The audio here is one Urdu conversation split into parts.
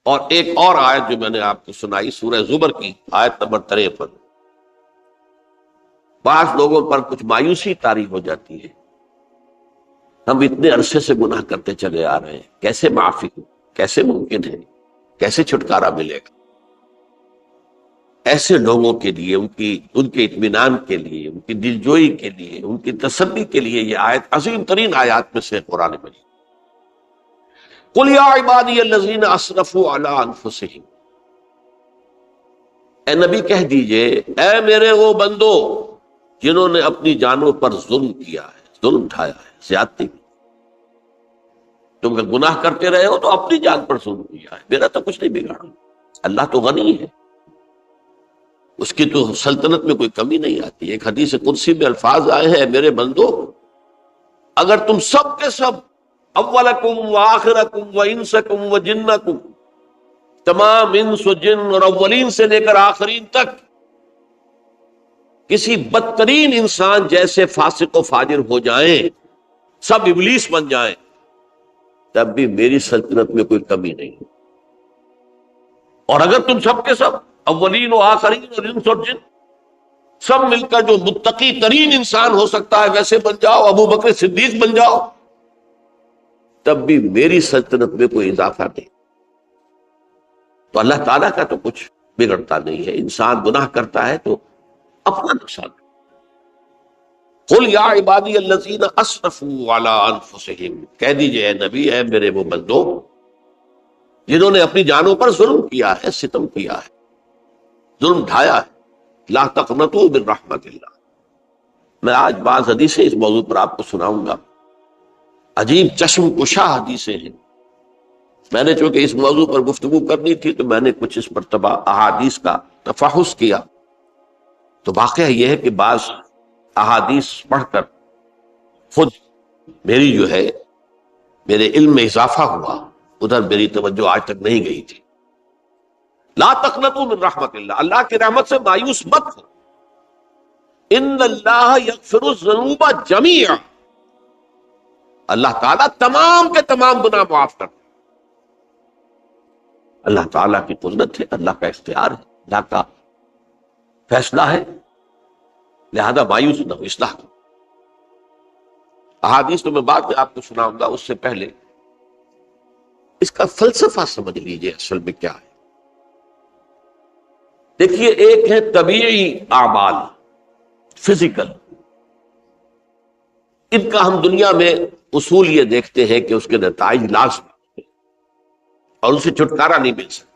اور ایک اور آیت جو میں نے آپ کو سنائی سورہ زمر کی آیت نمبر 53، بعض لوگوں پر کچھ مایوسی طاری ہو جاتی ہے، ہم اتنے عرصے سے گناہ کرتے چلے آ رہے ہیں، کیسے معافی ہو، کیسے ممکن ہے، کیسے چھٹکارا ملے گا؟ ایسے لوگوں کے لیے ان کے اطمینان کے لیے، ان کی دلجوئی کے لیے، ان کی تسلی کے لیے یہ آیت عظیم ترین آیات میں سے قرآن مجید۔ قل یا عبادی الذین اسرفوا علی انفسہم، اے نبی کہہ دیجئے اے میرے وہ بندو جنہوں نے اپنی جانوں پر ظلم کیا ہے، ظلم اٹھایا ہے، زیادتی کی۔ تم اگر گناہ کرتے رہے ہو تو اپنی جان پر ظلم کیا ہے، میرا تو کچھ نہیں بگاڑا۔ اللہ تو غنی ہے، اس کی تو سلطنت میں کوئی کمی نہیں آتی۔ ایک حدیث قدسی میں الفاظ آئے ہیں، میرے بندو اگر تم سب کے سب، اولکم و آخرکم و انسکم و جنکم، تمام انس و جن اور اولین سے لے کر آخرین تک کسی بدترین انسان جیسے فاسق و فاجر ہو جائیں، سب ابلیس بن جائیں، تب بھی میری سلطنت میں کوئی کمی نہیں۔ اور اگر تم سب کے سب اولین و آخرین اور انس اور جن سب مل کر جو متقی ترین انسان ہو سکتا ہے ویسے بن جاؤ، ابو بکر صدیق بن جاؤ، تب بھی میری سلطنت میں کوئی اضافہ نہیں۔ تو اللہ تعالیٰ کا تو کچھ بگڑتا نہیں ہے، انسان گناہ کرتا ہے تو اپنا نقصان۔ قل یا عبادی الذین اسرفوا علی انفسہم، کہہ دیجئے اے نبی اے میرے وہ بندو جنہوں نے اپنی جانوں پر ظلم کیا ہے، ستم کیا ہے، ظلم ڈھایا ہے، لا تقنطوا من رحمت اللہ۔ میں آج بعض حدیثیں اس موضوع پر آپ کو سناؤں گا، عجیب چشم کشا حدیثیں ہیں۔ میں نے چونکہ اس موضوع پر گفتگو کرنی تھی تو میں نے کچھ اس مرتبہ احادیث کا تفحص کیا، تو واقعہ یہ ہے کہ بعض احادیث پڑھ کر خود میری جو ہے میرے علم میں اضافہ ہوا، ادھر میری توجہ آج تک نہیں گئی تھی۔ لا تقنطوا من رحمت اللہ، اللہ کی رحمت سے مایوس مت ہو۔ ان اللہ یغفر الذنوب جميعا، اللہ تعالیٰ تمام کے تمام گناہ معاف کرتا ہے۔ اللہ تعالیٰ کی قدرت ہے، اللہ کا اختیار ہے، اللہ کا فیصلہ ہے، لہذا مایوس نہ ہو، اصلاح کرو۔ احادیث تو میں بعد میں آپ کو سناؤں گا، اس سے پہلے اس کا فلسفہ سمجھ لیجئے اصل میں کیا ہے۔ دیکھیے، ایک ہے طبیعی اعمال، فزیکل، ان کا ہم دنیا میں اصول یہ دیکھتے ہیں کہ اس کے نتائج لازم اور ان سے چھٹکارا نہیں مل سکتا۔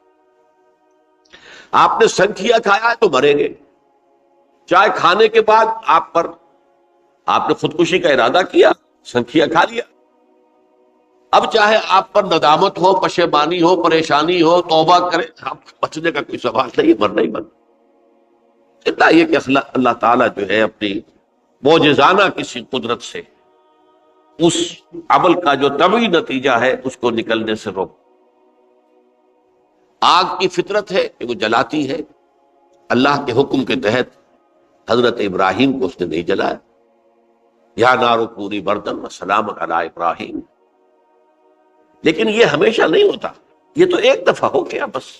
آپ نے سنکھیا کھایا ہے تو مریں گے، چائے کھانے کے بعد آپ نے خودکشی کا ارادہ کیا، سنکھیا کھا لیا، اب چاہے آپ پر ندامت ہو، پشیمانی ہو، پریشانی ہو، توبہ کریں، آپ بچنے کا کوئی سوال نہیں، مرنا ہی مرنا۔ اتنا یہ کہ اللہ تعالیٰ جو ہے اپنی معجزانہ کسی قدرت سے اس عمل کا جو طبعی نتیجہ ہے اس کو نکلنے سے روک۔ آگ کی فطرت ہے کہ وہ جلاتی ہے، اللہ کے حکم کے تحت حضرت ابراہیم کو اس نے نہیں جلایا، یا نارو کونی بردن وسلام علی ابراہیم۔ لیکن یہ ہمیشہ نہیں ہوتا، یہ تو ایک دفعہ ہو گیا بس۔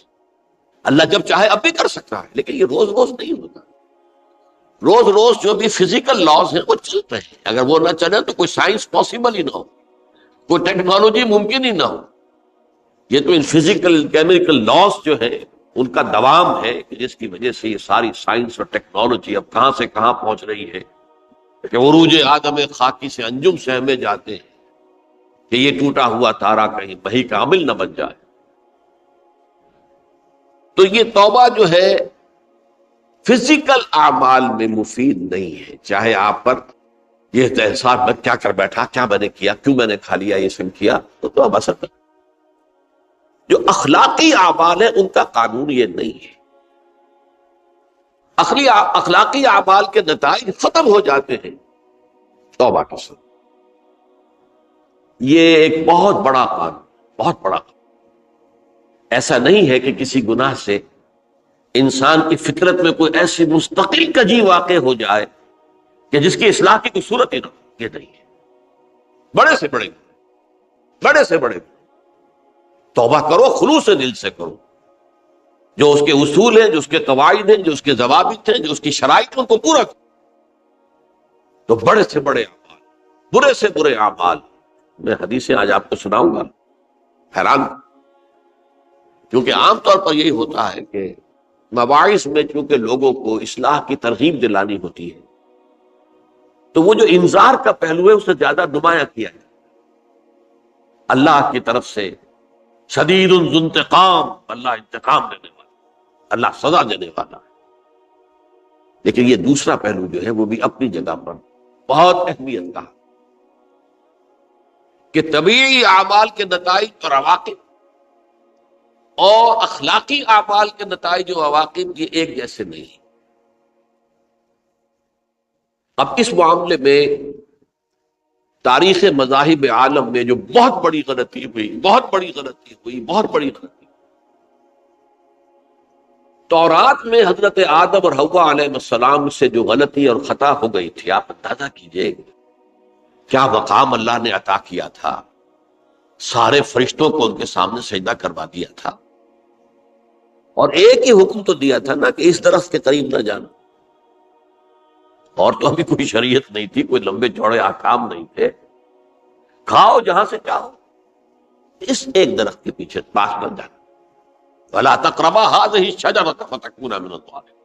اللہ جب چاہے اب بھی کر سکتا ہے، لیکن یہ روز روز نہیں ہوتا۔ روز روز جو بھی فزیکل لاز ہیں وہ چلتے ہیں، اگر وہ نہ چلے تو کوئی سائنس پاسبل ہی نہ ہو، کوئی ٹیکنالوجی ممکن ہی نہ ہو۔ یہ تو ان فزیکل کیمیکل لاز جو ہے ان کا دوام ہے کہ جس کی وجہ سے یہ ساری سائنس اور ٹیکنالوجی اب کہاں سے کہاں پہنچ رہی ہے کہ عروج آدم خاکی سے انجم سہمے جاتے ہیں کہ یہ ٹوٹا ہوا تارا کہیں وہی کامل نہ بن جائے۔ تو یہ توبہ جو ہے فزیکل اعمال میں مفید نہیں ہے، چاہے آپ پر یہ احساس میں کیا کر بیٹھا، کیا میں نے کیا، کیوں میں نے کھا لیا، یہ سب کیا، تو توبہ اثر کر۔ جو اخلاقی اعمال ہیں ان کا قانون یہ نہیں ہے۔ اخلاقی اعمال کے نتائج ختم ہو جاتے ہیں توبہ کے ساتھ۔ یہ ایک بہت بڑا قانون، بہت بڑا قانون۔ ایسا نہیں ہے کہ کسی گناہ سے انسان کی فطرت میں کوئی ایسی مستقل کجی واقع ہو جائے کہ جس کی اصلاح کی کوئی صورت ہی نہ ہو، یہ نہیں ہے۔ بڑے سے بڑے توبہ کرو، خلوص دل سے کرو، جو اس کے اصول ہیں، جو اس کے قواعد ہیں، جو اس کے ضوابط ہیں، جو اس کی شرائط ہیں، ان کو پورا کرو۔ تو بڑے سے بڑے اعمال، برے سے برے اعمال، میں حدیثیں آج آپ کو سناؤں گا، حیران، کیونکہ عام طور پر یہی ہوتا ہے کہ مواعظ میں چونکہ لوگوں کو اصلاح کی ترغیب دلانی ہوتی ہے، تو وہ جو انذار کا پہلو ہے اسے زیادہ نمایاں کیا ہے۔ اللہ کی طرف سے شدید ذو انتقام، اللہ انتقام دینے والا، اللہ سزا دینے والا ہے۔ لیکن یہ دوسرا پہلو جو ہے وہ بھی اپنی جگہ پر بہت اہمیت کا ہے کہ طبیعی اعمال کے نتائج اور عواقب اور اخلاقی اعمال کے نتائج و عواقب یہ ایک جیسے نہیں۔ اب اس معاملے میں تاریخ مذاہب عالم میں جو بہت بڑی غلطی ہوئی، تورات میں حضرت آدم اور حوا علیہ السلام سے جو غلطی اور خطا ہو گئی تھی، آپ اندازہ کیجئے کیا مقام اللہ نے عطا کیا تھا، سارے فرشتوں کو ان کے سامنے سجدہ کروا دیا تھا، اور ایک ہی حکم تو دیا تھا نا کہ اس درخت کے قریب نہ جانا، اور تو ابھی کوئی شریعت نہیں تھی، کوئی لمبے چوڑے احکام نہیں تھے، کھاؤ جہاں سے چاہو، اس ایک درخت کے پیچھے پاس نہ جانا، وَلَا تَقْرَبَا هَٰذِهِ الشَّجَرَةَ فَتَكُونَا مِنَ الظَّالِمِينَ۔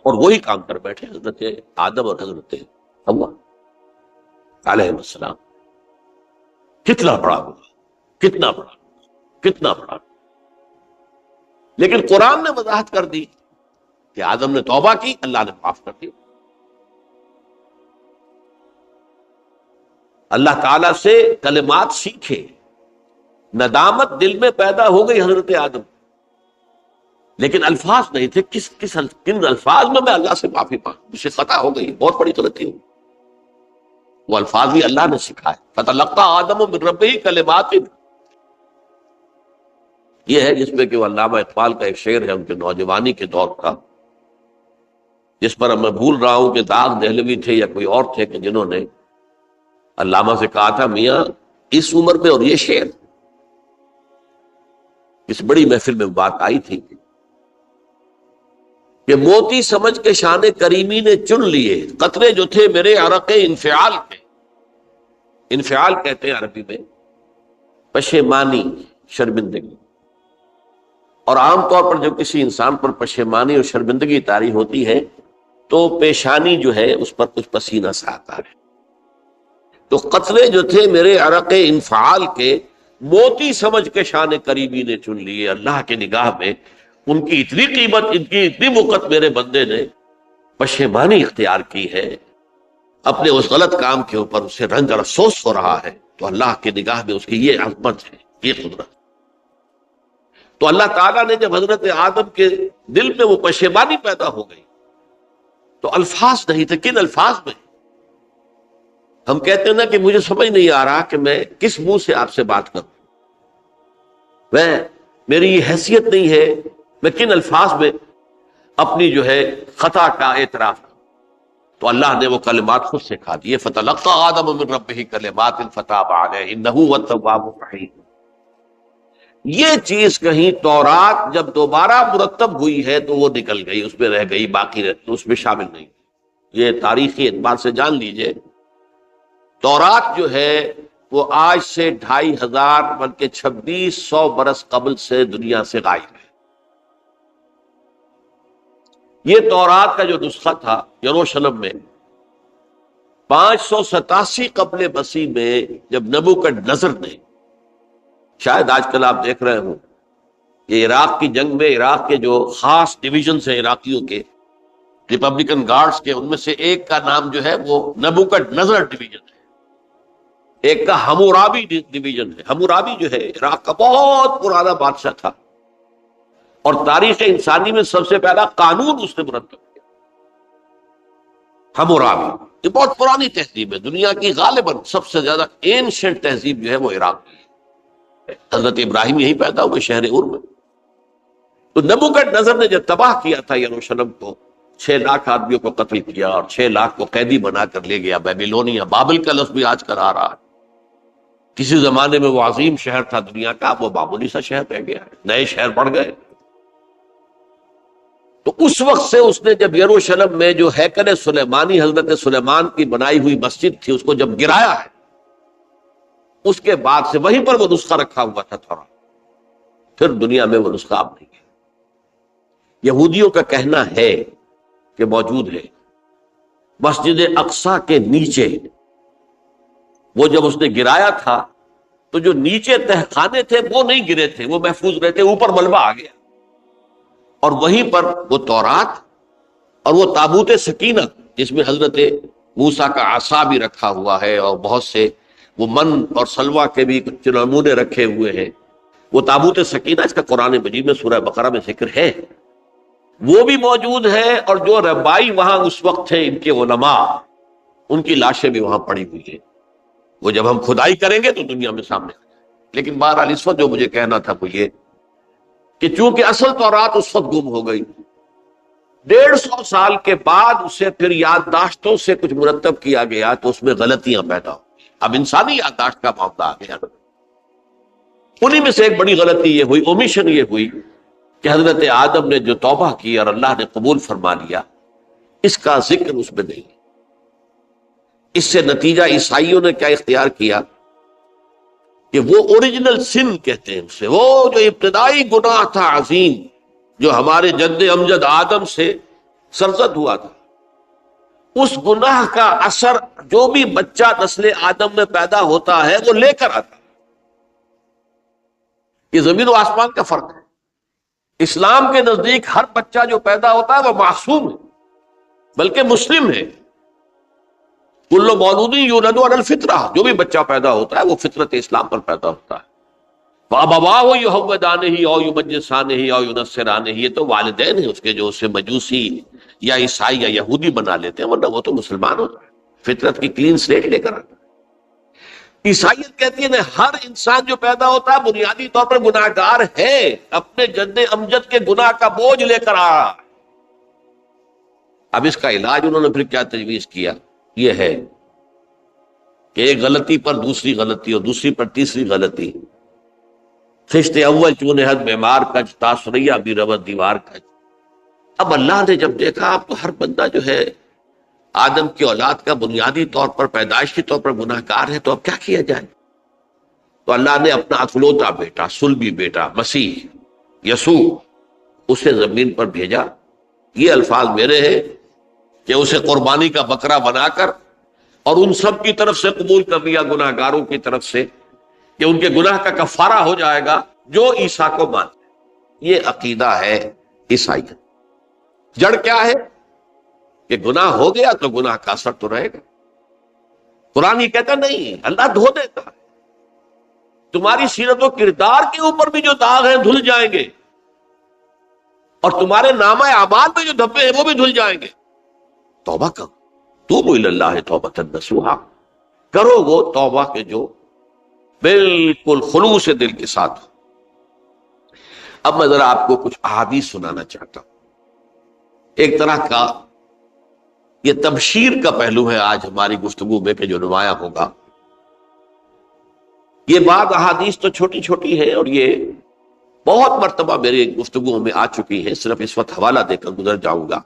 اور وہی کام کر بیٹھے حضرت آدم اور حضرت حوا علیہ السلام۔ کتنا بڑا ہوا، کتنا بڑا، لیکن قرآن نے وضاحت کر دی کہ آدم نے توبہ کی، اللہ نے معاف کر دی۔ اللہ تعالیٰ سے کلمات سیکھے، ندامت دل میں پیدا ہو گئی حضرت آدم، لیکن الفاظ نہیں تھے، کن الفاظ میں اللہ سے معافی مانگوں، مجھ سے خطا ہو گئی، بہت بڑی غلطی ہوئی، وہ الفاظ بھی اللہ نے سکھائے، فَتَلَقَّىٰ آدَمُ مِن رَبِّهِ كَلِمَاتٍ۔ یہ ہے جس میں کہ وہ علامہ اقبال کا ایک شعر ہے ان کے نوجوانی کے دور کا، جس پر میں بھول رہا ہوں کہ داغ دہلوی تھے یا کوئی اور تھے کہ جنہوں نے علامہ سے کہا تھا، میاں اس عمر میں اور یہ شعر، اس بڑی محفل میں بات آئی تھی کہ موتی سمجھ کے شان کریمی نے چن لیے قطرے جو تھے میرے عرق انفعال کے۔ انفعال کہتے ہیں عربی میں پشیمانی، شرمندگی، اور عام طور پر جب کسی انسان پر پشیمانی اور شرمندگی طاری ہوتی ہے تو پیشانی جو ہے اس پر کچھ پسینہ سا آتا ہے۔ تو قطرے جو تھے میرے عرق انفعال کے، موتی سمجھ کے شان کریمی نے چن لیے، اللہ کے نگاہ میں ان کی اتنی قیمت، ان کی اتنی وقت میرے بندے نے پشیمانی اختیار کی ہے، اپنے اس غلط کام کے اوپر اسے رنج اور افسوس ہو رہا ہے، تو اللہ کے نگاہ میں اس کی یہ عظمت ہے، یہ قدرت۔ تو اللہ تعالیٰ نے جب حضرت آدم کے دل میں وہ پشیمانی پیدا ہو گئی تو الفاظ نہیں تھے، کن الفاظ میں؟ ہم کہتے ہیں نا کہ مجھے سمجھ نہیں آ رہا کہ میں کس منہ سے آپ سے بات کروں، میری یہ حیثیت نہیں ہے، میں کن الفاظ میں اپنی جو ہے خطا کا اعتراف کروں۔ تو اللہ نے وہ کلمات خود سکھا دیے، فَتَلَقَّىٰ آدَمُ مِن رَبِّهِ كَلِمَاتٍ فَتَابَ عَلَيْهِ إِنَّهُ هُوَ التَّوَّابُ الرَّحِيمُ۔ یہ چیز کہیں تورات جب دوبارہ مرتب ہوئی ہے تو وہ نکل گئی، اس میں رہ گئی، باقی اس میں شامل نہیں۔ یہ تاریخی اعتبار سے جان لیجئے، تورات جو ہے وہ آج سے 2500 بلکہ 2600 برس قبل سے دنیا سے غائب ہے۔ یہ تورات کا جو نسخہ تھا یروشلم میں 587 قبل مسیح میں، جب نبوکدنضر نے، شاید آج کل آپ دیکھ رہے ہوں کہ عراق کی جنگ میں عراق کے جو خاص ڈویژنز ہیں عراقیوں کے، ریپبلکن گارڈز کے، ان میں سے ایک کا نام جو ہے وہ نبوکدنضر ڈویژن ہے، ایک کا حمورابی ڈویژن ہے۔ حمورابی جو ہے عراق کا بہت پرانا بادشاہ تھا، اور تاریخ انسانی میں سب سے پہلا قانون اس نے مرتب کیا، حمورابی۔ یہ بہت پرانی تہذیب ہے، دنیا کی غالباً سب سے زیادہ اینشنٹ تہذیب جو ہے وہ عراق کی ہے۔ حضرت ابراہیم یہی پیدا ہوئے شہر ار میں۔ تو نبوکدنضر نے جب تباہ کیا تھا یروشلم کو، 6 لاکھ آدمیوں کو قتل کیا اور 6 لاکھ کو قیدی بنا کر لے گیا بیبیلونیا، بابل کا لفظ بھی آج کل آ رہا ہے۔ کسی زمانے میں وہ عظیم شہر تھا دنیا کا، وہ معمولی سا شہر رہ گیا ہے، نئے شہر بڑھ گئے۔ تو اس وقت سے اس نے جب یروشلم میں جو ہیکل سلیمانی حضرت سلیمان کی بنائی ہوئی مسجد تھی اس کو جب گرایا ہے، اس کے بعد سے وہیں پر وہ نسخہ رکھا ہوا تھا تھوڑا، پھر دنیا میں وہ نسخہ اب نہیں ہے۔ یہودیوں کا کہنا ہے کہ موجود ہے مسجد اقصی کے نیچے، وہ جب اس نے گرایا تھا تو جو نیچے تہخانے تھے وہ نہیں گرے تھے، وہ محفوظ رہتے، اوپر ملبہ آ گیا، اور وہیں پر وہ تورات اور وہ تابوت سکینہ جس میں حضرت موسیٰ کا عصا بھی رکھا ہوا ہے اور بہت سے وہ من اور سلوہ کے بھی کچھ نمونے رکھے ہوئے ہیں، وہ تابوت سکینہ اس کا قرآن مجید میں سورہ بقرہ میں ذکر ہے، وہ بھی موجود ہے، اور جو ربائی وہاں اس وقت تھے ان کے علماء، ان کی لاشیں بھی وہاں پڑی ہوئی ہیں، وہ جب ہم کھدائی کریں گے تو دنیا میں سامنے آ جائے۔ لیکن بہرحال اس وقت جو مجھے کہنا تھا وہ یہ کہ چونکہ اصل تورات اس وقت گم ہو گئی، 150 سال کے بعد اسے پھر یادداشتوں سے کچھ مرتب کیا گیا تو اس میں غلطیاں پیدا ہو، اب انسانی یادداشت کا معاملہ آ گیا۔ انہی میں سے ایک بڑی غلطی یہ ہوئی، اومیشن یہ ہوئی کہ حضرت آدم نے جو توبہ کی اور اللہ نے قبول فرما لیا، اس کا ذکر اس میں نہیں۔ اس سے نتیجہ عیسائیوں نے کیا اختیار کیا کہ وہ اوریجنل سن کہتے ہیں اسے، وہ جو ابتدائی گناہ تھا عظیم جو ہمارے جد امجد آدم سے سرزد ہوا تھا، اس گناہ کا اثر جو بھی بچہ نسل آدم میں پیدا ہوتا ہے وہ لے کر آتا ہے۔ یہ زمین و آسمان کا فرق ہے۔ اسلام کے نزدیک ہر بچہ جو پیدا ہوتا ہے وہ معصوم ہے، بلکہ مسلم ہے۔ کل مولود یولد علی الفطرہ، جو بھی بچہ پیدا ہوتا ہے وہ فطرت اسلام پر پیدا ہوتا ہے۔ فَأَبَوَاهُ يُهَوِّدَانِهِ أَوْ يُمَجِّسَانِهِ أَوْ يُنَصِّرَانِهِ، یہ تو والدین ہیں اس کے جو اسے مجوسی یا عیسائی یا یہودی بنا لیتے ہیں، ورنہ وہ تو مسلمان ہوتا ہے، فطرت کی کلین سلیٹ لے کر آتا ہے۔ عیسائیت کہتی ہے ہر انسان جو پیدا ہوتا ہے بنیادی طور پر گناہگار ہے، اپنے جد امجد کے گناہ کا بوجھ لے کر آ رہا ہے۔ اب اس کا علاج انہوں نے پھر کیا تجویز کیا، یہ ہے کہ ایک غلطی پر دوسری غلطی اور دوسری پر تیسری غلطی، خشت اول چون حد معمار کج، تاثریہ بھی ربط دیوار کج۔ اب اللہ نے جب دیکھا اب تو ہر بندہ جو ہے آدم کی اولاد کا بنیادی طور پر پیدائشی طور پر گناہ گار ہے، تو اب کیا کیا جائے؟ تو اللہ نے اپنا اکلوتا بیٹا، صلبی بیٹا مسیح یسوع اسے زمین پر بھیجا۔ یہ الفاظ میرے ہیں کہ اسے قربانی کا بکرا بنا کر اور ان سب کی طرف سے قبول کر لیا، گناہ گاروں کی طرف سے، کہ ان کے گناہ کا کفارہ ہو جائے گا جو عیسیٰ کو مانتے ہیں۔ یہ عقیدہ ہے عیسائیت۔ جڑ کیا ہے کہ گناہ ہو گیا تو گناہ کا اثر تو رہے گا۔ قرآن یہ کہتا نہیں، اللہ دھو دیتا ہے، تمہاری سیرت و کردار کے اوپر بھی جو داغ ہیں دھل جائیں گے، اور تمہارے نامہ اعمال میں جو دھبے ہیں وہ بھی دھل جائیں گے۔ توبہ کرو، توبوا الی اللہ توبۃ نصوحا، کرو وہ توبہ کے جو بالکل خلوص دل کے ساتھ ہو۔ اب میں ذرا آپ کو کچھ احادیث سنانا چاہتا ہوں۔ ایک طرح کا یہ تبشیر کا پہلو ہے آج ہماری گفتگو میں کہ جو نمایاں ہوگا۔ یہ بعض احادیث تو چھوٹی چھوٹی ہے اور یہ بہت مرتبہ میری گفتگو میں آ چکی ہے، صرف اس وقت حوالہ دے کر گزر جاؤں گا۔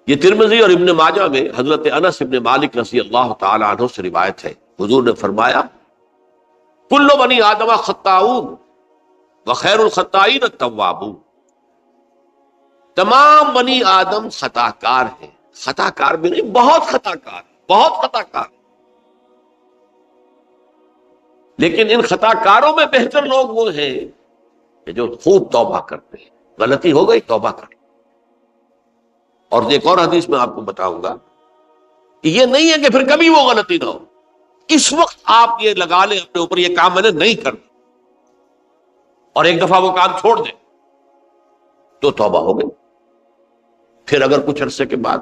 یہ ترمذی اور ابن ماجہ میں حضرت انس ابن مالک رضی اللہ تعالی عنہ سے روایت ہے، حضور نے فرمایا کل بنی آدم خطاؤون وخیر الخطائین التوابون، تمام بنی آدم خطا کار ہیں، خطا کار بھی نہیں، بہت خطا کار، بہت خطا کار، لیکن ان خطا کاروں میں بہتر لوگ وہ ہیں کہ جو خوب توبہ کرتے ہیں۔ غلطی ہو گئی توبہ کر۔ اور ایک اور حدیث میں آپ کو بتاؤں گا کہ یہ نہیں ہے کہ پھر کبھی وہ غلطی نہ ہو، اس وقت آپ یہ لگا لیں اپنے اوپر یہ کام میں نے نہیں کرنا، اور ایک دفعہ وہ کام چھوڑ دیں تو توبہ ہو گئی۔ پھر اگر کچھ عرصے کے بعد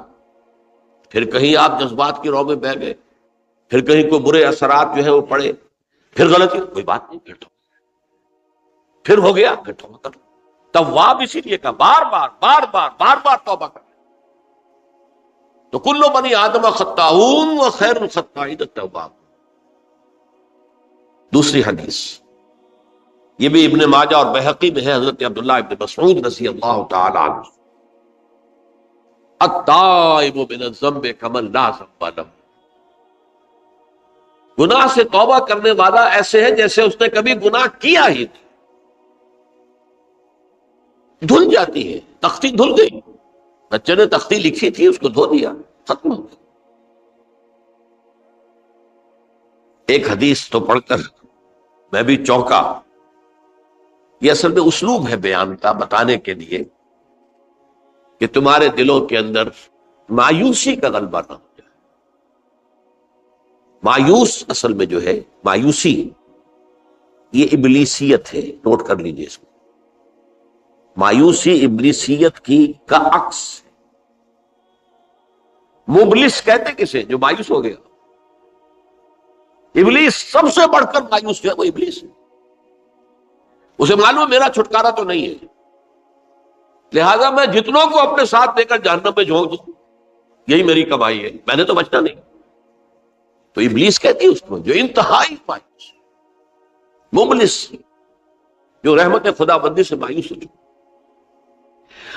پھر کہیں آپ جذبات کی رو میں بہہ گئے، پھر کہیں کوئی برے اثرات جو ہے وہ پڑے، پھر غلطی، کوئی بات نہیں، پھر ہو گیا، پھر توبہ کرو۔ تواب اسی لیے کہا بار بار بار بار بار بار توبہ کرو۔ تو کل بنی آدم خطاؤون وخیر الخطائین التواب۔ دوسری حدیث یہ بھی ابن ماجہ اور بہقی میں ہے، حضرت عبداللہ ابن مسعود رضی اللہ تعالی عنہ، التائب من الذنب کمن لا ذنب لہ، گناہ سے توبہ کرنے والا ایسے ہے جیسے اس نے کبھی گناہ کیا ہی نہیں۔ دھل جاتی ہے، تختی دھل گئی، بچے نے تختی لکھی تھی اس کو دھو دیا، ختم ہو گئی۔ ایک حدیث تو پڑھ کر میں بھی چونکا، یہ اصل میں اسلوب ہے بیان کا، بتانے کے لیے کہ تمہارے دلوں کے اندر مایوسی کا غلبہ نہ ہو جائے۔ مایوس اصل میں جو ہے مایوسی، یہ ابلیسیت ہے، نوٹ کر لیجئے اس کو۔ مایوسی ابلیسیت کی کا عکس ہے۔ مبلس کہتے کسے؟ جو مایوس ہو گیا۔ ابلیس سب سے بڑھ کر مایوس جو ہے وہ ابلیس ہے، اسے معلوم میرا چھٹکارا تو نہیں ہے، لہذا میں جتنوں کو اپنے ساتھ لے کر جہنم میں جھونک دوں یہی میری کمائی ہے، میں نے تو بچنا نہیں۔ تو ابلیس کہتی ہے اس کو جو انتہائی مایوس، مبلس، جو رحمت خدا بندی سے مایوس ہو چکا۔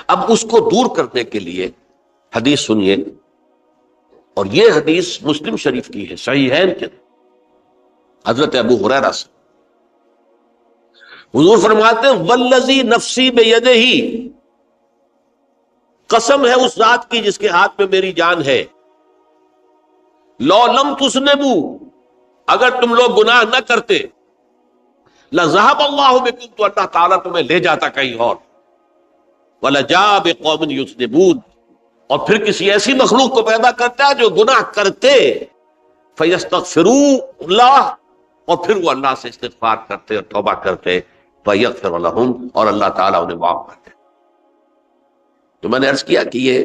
اب اس کو دور کرنے کے لیے حدیث سنیے، اور یہ حدیث مسلم شریف کی ہے، صحیحین کے حضرت ابو ہریرہ سے حضور فرماتے ہیں والذی نفسی بیدہ، قسم ہے اس ذات کی جس کے ہاتھ میں میری جان ہے، لو لم تذنبوا، اگر تم لوگ گناہ نہ کرتے، لذهب اللہ بکم، تو اللہ تعالیٰ تمہیں لے جاتا کہیں اور، ولجاء بقوم یذنبون، اور پھر کسی ایسی مخلوق کو پیدا کرتا ہے جو گناہ کرتے، فیستغفروا اللہ، اور پھر وہ اللہ سے استغفار کرتے اور توبہ کرتے، فیغفر لہم، اور اللہ تعالیٰ انہیں معاف کرتے۔ تو میں نے عرض کیا کہ یہ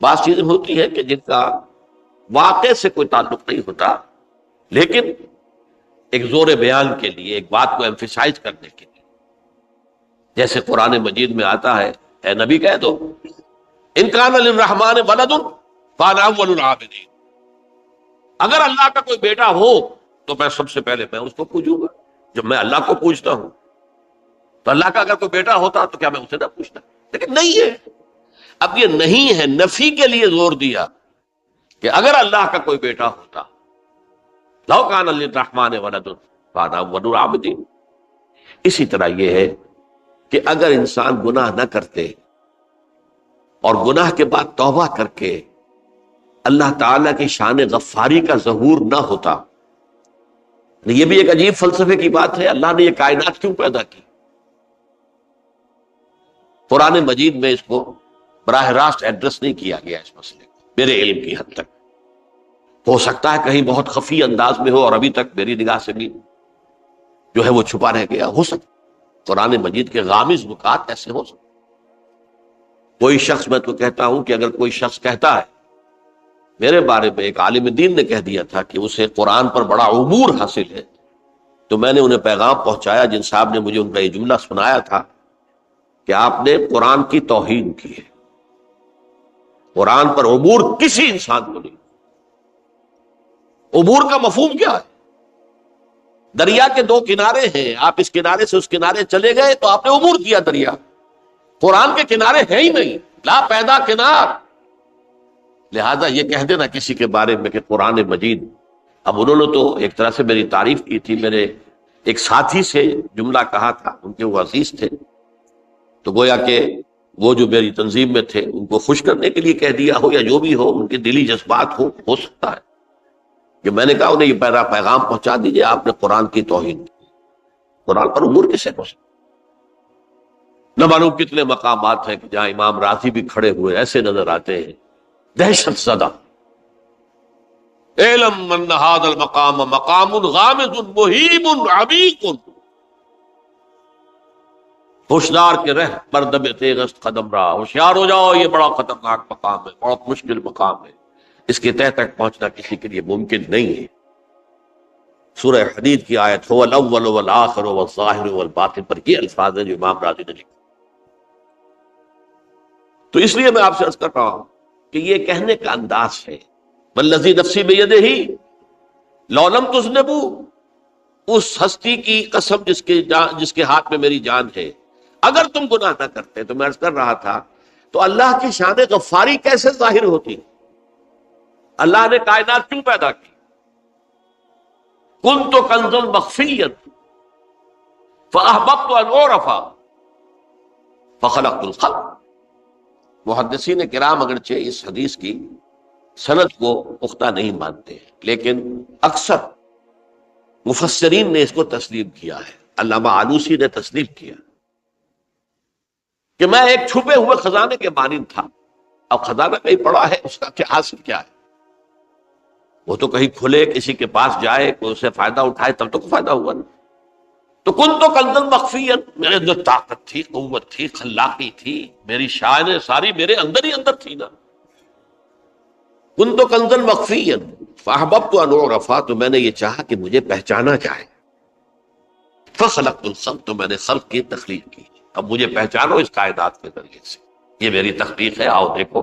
بعض چیزیں ہوتی ہیں کہ جن کا واقع سے کوئی تعلق نہیں ہوتا، لیکن ایک زور بیان کے لیے، ایک بات کو ایمفیسائز کرنے کے لیے، جیسے قرآن مجید میں آتا ہے، اے نبی کہہ دو ان کان للرحمن ولد فانا اول العابدین، اگر اللہ کا کوئی بیٹا ہو تو میں سب سے پہلے میں اس کو پوجوں گا۔ جب میں اللہ کو پوجتا ہوں تو اللہ کا اگر کوئی بیٹا ہوتا تو کیا میں اسے نہ پوچھتا؟ لیکن نہیں ہے۔ اب یہ نہیں ہے، نفی کے لیے زور دیا کہ اگر اللہ کا کوئی بیٹا ہوتا، لو کان للرحمن ولد فانا اول العابدین۔ اسی طرح یہ ہے کہ اگر انسان گناہ نہ کرتے اور گناہ کے بعد توبہ کر کے اللہ تعالیٰ کی شان غفاری کا ظہور نہ ہوتا، یہ بھی ایک عجیب فلسفے کی بات ہے، اللہ نے یہ کائنات کیوں پیدا کی؟ قرآن مجید میں اس کو براہ راست ایڈریس نہیں کیا گیا اس مسئلے کو، میرے علم کی حد تک۔ ہو سکتا ہے کہیں بہت خفی انداز میں ہو اور ابھی تک میری نگاہ سے بھی جو ہے وہ چھپا رہ گیا، ہو سکتا قرآن مجید کے غامض نکات ایسے ہو سکتے۔ کوئی شخص، میں تو کہتا ہوں کہ اگر کوئی شخص کہتا ہے، میرے بارے میں ایک عالم دین نے کہہ دیا تھا کہ اسے قرآن پر بڑا عبور حاصل ہے، تو میں نے انہیں پیغام پہنچایا، جن صاحب نے مجھے ان کا یہ جملہ سنایا تھا کہ آپ نے قرآن کی توہین کی ہے، قرآن پر عبور کسی انسان کو نہیں۔ عبور کا مفہوم کیا ہے؟ دریا کے دو کنارے ہیں، آپ اس کنارے سے اس کنارے چلے گئے تو آپ نے عبور کیا دریا۔ قرآن کے کنارے ہیں ہی نہیں، لا پیدا کنار۔ لہذا یہ کہہ دینا کسی کے بارے میں کہ قرآن مجید، اب انہوں نے تو ایک طرح سے میری تعریف کی تھی، میرے ایک ساتھی سے جملہ کہا تھا، ان کے وہ عزیز تھے، تو گویا کہ وہ جو میری تنظیم میں تھے ان کو خوش کرنے کے لیے کہہ دیا ہو، یا جو بھی ہو، ان کے دلی جذبات ہو سکتا ہے کہ میں نے کہا انہیں یہ پیغام پہنچا دیجئے، آپ نے قرآن کی توہین کی۔ قرآن پر عبور کسے کو سکتا؟ نہ معلوم کتنے مقامات ہیں کہ جہاں امام راضی بھی کھڑے ہوئے ایسے نظر آتے ہیں، دہشت زدہ، اعلم من ھذا المقام مقام غامض مہیب عمیق، ہوشیار کے رہ مردب تیغست قدم رہا، ہوشیار ہو جاؤ، یہ بڑا خطرناک مقام ہے، بہت مشکل مقام ہے، اس کے تہ تک پہنچنا کسی کے لیے ممکن نہیں ہے۔ سورہ حدید کی آیت هو الاول والآخر والظاہر والباطن پر یہ الفاظ ہیں جو امام راضی نے لکھے۔ تو اس لیے میں آپ سے عرض کر رہا ہوں کہ یہ کہنے کا انداز ہے، والذی نفسی بیدہ لو لم تذنبوا، اس ہستی کی قسم جس کے ہاتھ میں میری جان ہے، اگر تم گناہ نہ کرتے، تو میں عرض کر رہا تھا تو اللہ کی شان غفاری کیسے ظاہر ہوتی؟ اللہ نے کائنات کیوں پیدا کی؟ کنت کنزا مخفیا فاحببت ان اعرف فخلقت الخلق۔ محدثین کرام اگرچہ اس حدیث کی سند کو پختہ نہیں مانتے ہیں، لیکن اکثر مفسرین نے اس کو تسلیم کیا ہے۔ علامہ آلوسی نے تسلیم کیا کہ میں ایک چھپے ہوئے خزانے کے مانند تھا۔ اب خزانہ کہیں پڑا ہے، اس کا کیا حاصل کیا ہے؟ وہ تو کہیں کھلے، کسی کے پاس جائے، کوئی اسے فائدہ اٹھائے، تب تو کوئی فائدہ ہوا نا۔ تو کن تو کنزا مخفیا، میرے اندر طاقت تھی، قوت تھی، خلاقی تھی، میری شان ساری میرے اندر ہی اندر تھی نا۔ کن تو کنزا مخفیا فاحببت ان اعرف، تو میں نے یہ چاہا کہ مجھے پہچانا جائے۔ فخلقت الخلق، تو میں نے خلق کی تخلیق کی۔ اب مجھے پہچانو اس کائنات کے ذریعے سے، یہ میری تخلیق ہے، آؤ دیکھو۔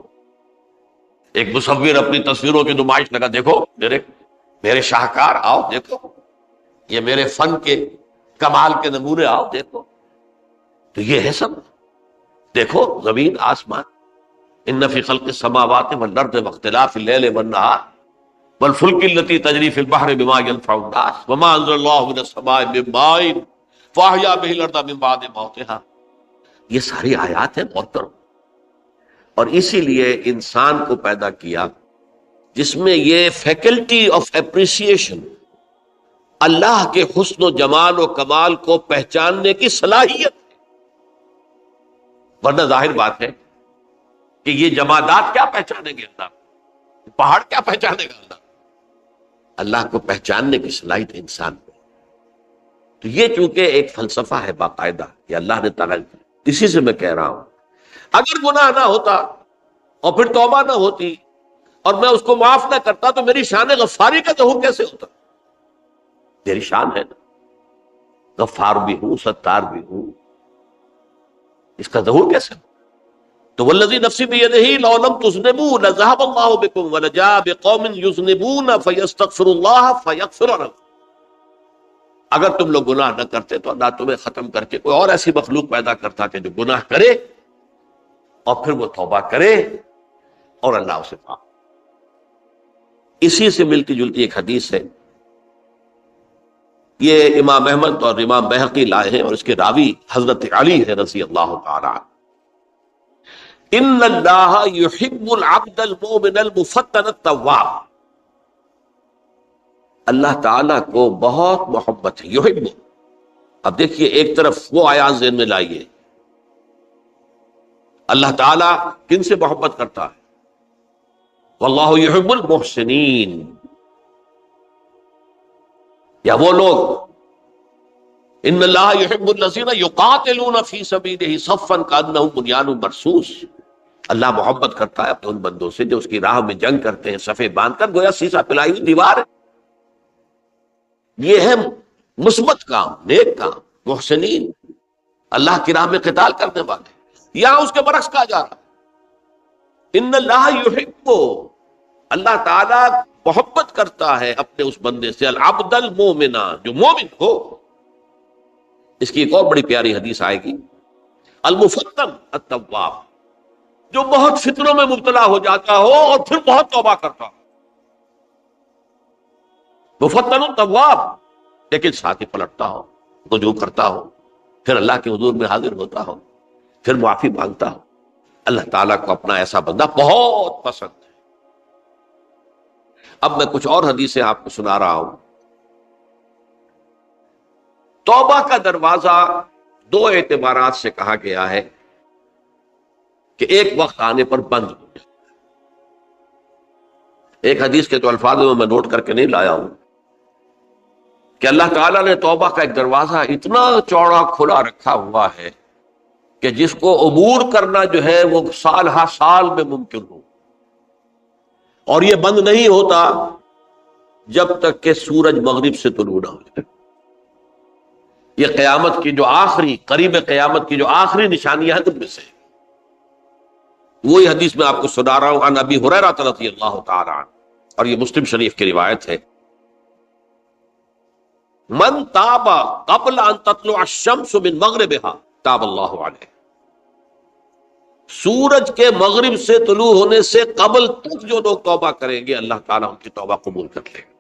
ایک مصور اپنی تصویروں کی نمائش لگا، دیکھو میرے شاہکار، آؤ دیکھو، یہ میرے فن کے کمال کے نمونے، آؤ دیکھو۔ تو یہ ہے سب، دیکھو زمین آسمان، ان فی خلق السماوات والارض واختلاف اللیل والنہار والفلک التی تجری فی البحر بما ینفع الناس وما انزل اللہ من السماء من ماء فاحیا بہ الارض من بعد موتہا۔ یہ ساری آیات ہیں محترم، اور اسی لیے انسان کو پیدا کیا جس میں یہ فیکلٹی آف اپریسیشن، اللہ کے حسن و جمال و کمال کو پہچاننے کی صلاحیت ہے۔ ورنہ ظاہر بات ہے کہ یہ جمادات کیا پہچانیں گے اللہ، پہاڑ کیا پہچانے گا اللہ؟ اللہ کو پہچاننے کی صلاحیت انسان کو۔ تو یہ چونکہ ایک فلسفہ ہے باقاعدہ کہ اللہ نے تعالیٰ، اسی سے میں کہہ رہا ہوں اگر گناہ نہ ہوتا اور پھر توبہ نہ ہوتی اور میں اس کو معاف نہ کرتا تو میری شان غفاری کا ظہور کیسے ہوتا؟ میری شان ہے نا، غفار بھی ہوں، ستار بھی ہوں، اس کا ظہور کیسے ہو؟ تو والذی نفسی بیدہ لو لم تذنبوا لذهب اللہ بکم ولجاء بقوم یذنبون فیستغفر اللہ فیغفر لهم۔ اگر تم لوگ گناہ نہ کرتے تو اللہ تمہیں ختم کر کے کوئی اور ایسی مخلوق پیدا کرتا کہ جو گناہ کرے اور پھر وہ توبہ کرے اور اللہ اسے معاف۔ اسی سے ملتی جلتی ایک حدیث ہے، یہ امام احمد اور امام بہقی لائے ہیں، اور اس کے راوی حضرت علی ہے رضی اللہ تعالی عنہ۔ ان اللہ یحب العبد المؤمن المفتن التواب، اللہ تعالیٰ کو بہت محبت ہے، یحب۔ اب دیکھیے ایک طرف وہ آیات ذہن میں لائیے، اللہ تعالیٰ کن سے محبت کرتا ہے؟ واللہ یحب المحسنین، یا وہ لوگ ان اللہ یحب الذین یقاتلون فی سبیلہ صفا کانہم بنیان مرصوص، اللہ محبت کرتا ہے اپنے ان بندوں سے جو اس کی راہ میں جنگ کرتے ہیں صفے باندھ کر، گویا سیسا پلائی ہوئی دیوار ہے۔ یہ ہے مثبت کام، نیک کام، محسنین، اللہ کی راہ میں قتال کرنے والے۔ یہاں اس کے برعکس کہا جا رہا ہے ان اللہ یحب، اللہ تعالیٰ محبت کرتا ہے اپنے اس بندے سے، العبد المومن، جو مومن ہو۔ اس کی ایک اور بڑی پیاری حدیث آئے گی، المفتن التواب، جو بہت فتنوں میں مبتلا ہو جاتا ہو اور پھر بہت توبہ کرتا ہو، مفتن التواب، لیکن ساتھ ہی پلٹتا ہو، رجوع کرتا ہو، پھر اللہ کے حضور میں حاضر ہوتا ہو، پھر معافی مانگتا ہو۔ اللہ تعالیٰ کو اپنا ایسا بندہ بہت پسند ہے۔ اب میں کچھ اور حدیثیں آپ کو سنا رہا ہوں۔ توبہ کا دروازہ دو اعتبارات سے کہا گیا ہے کہ ایک وقت آنے پر بند ہو جائے۔ ایک حدیث کے تو الفاظ میں نوٹ کر کے نہیں لایا ہوں کہ اللہ تعالیٰ نے توبہ کا ایک دروازہ اتنا چوڑا کھلا رکھا ہوا ہے کہ جس کو عبور کرنا جو ہے وہ سال ہا سال میں ممکن ہو، اور یہ بند نہیں ہوتا جب تک کہ سورج مغرب سے طلوع نہ ہو جائے۔ یہ قیامت کی جو آخری، قریب قیامت کی جو آخری نشانیاں ہیں ان میں سے وہی حدیث میں آپ کو سنا رہا ہوں، عن ابی ہریرہ رضی اللہ تعالی عنہ، اور یہ مسلم شریف کی روایت ہے۔ من تاب قبل ان تطلع الشمس من مغربها تاب اللہ علیہ، سورج کے مغرب سے طلوع ہونے سے قبل تک جو لوگ توبہ کریں گے اللہ تعالیٰ ان کی توبہ قبول کر لے گا۔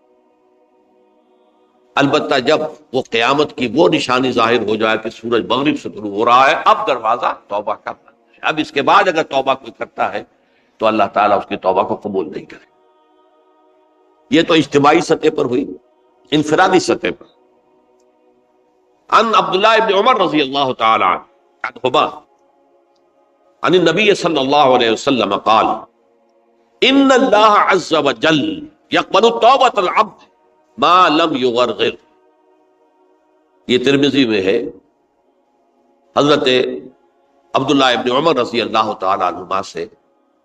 البتہ جب وہ قیامت کی وہ نشانی ظاہر ہو جائے کہ سورج مغرب سے طلوع ہو رہا ہے، اب دروازہ توبہ کا بند ہے۔ اب اس کے بعد اگر توبہ کوئی کرتا ہے تو اللہ تعالیٰ اس کی توبہ کو قبول نہیں کرے۔ یہ تو اجتماعی سطح پر ہوئی۔ انفرادی سطح پر ان عبداللہ ابن عمر رضی اللہ تعالی عنہما عن النبی صلی اللہ علیہ وسلم قال ان اللہ عز وجل یقبل توبۃ العبد ما لم یغرغر۔ یہ ترمذی میں ہے، حضرت عبداللہ ابن عمر رضی اللہ تعالی عنہما سے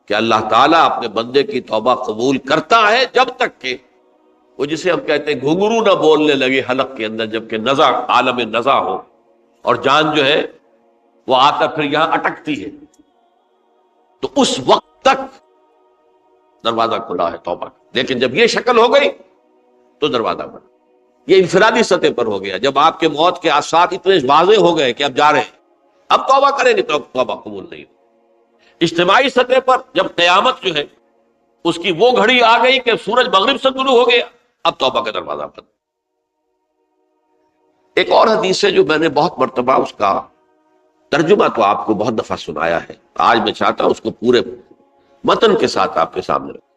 کہ اللہ تعالیٰ اپنے بندے کی توبہ قبول کرتا ہے جب تک کہ وہ جسے ہم کہتے ہیں گھنگرو نہ بولنے لگے حلق کے اندر، جبکہ نزع عالم نزع ہو اور جان جو ہے وہ آ کر پھر یہاں اٹکتی ہے، تو اس وقت تک دروازہ کھلا ہے توبہ کا۔ لیکن جب یہ شکل ہو گئی تو دروازہ بند۔ یہ انفرادی سطح پر ہو گیا، جب آپ کے موت کے آثار اتنے واضح ہو گئے کہ اب جا رہے ہیں، اب توبہ کریں گے تو توبہ قبول نہیں ہو۔ اجتماعی سطح پر جب قیامت جو ہے اس کی وہ گھڑی آ گئی کہ سورج مغرب سے طلوع ہو گیا، اب توبہ کا دروازہ بند۔ ایک اور حدیث ہے جو میں نے بہت مرتبہ اس کا ترجمہ تو آپ کو بہت دفعہ سنایا ہے، آج میں چاہتا ہوں اس کو پورے متن کے ساتھ آپ کے سامنے رکھوں۔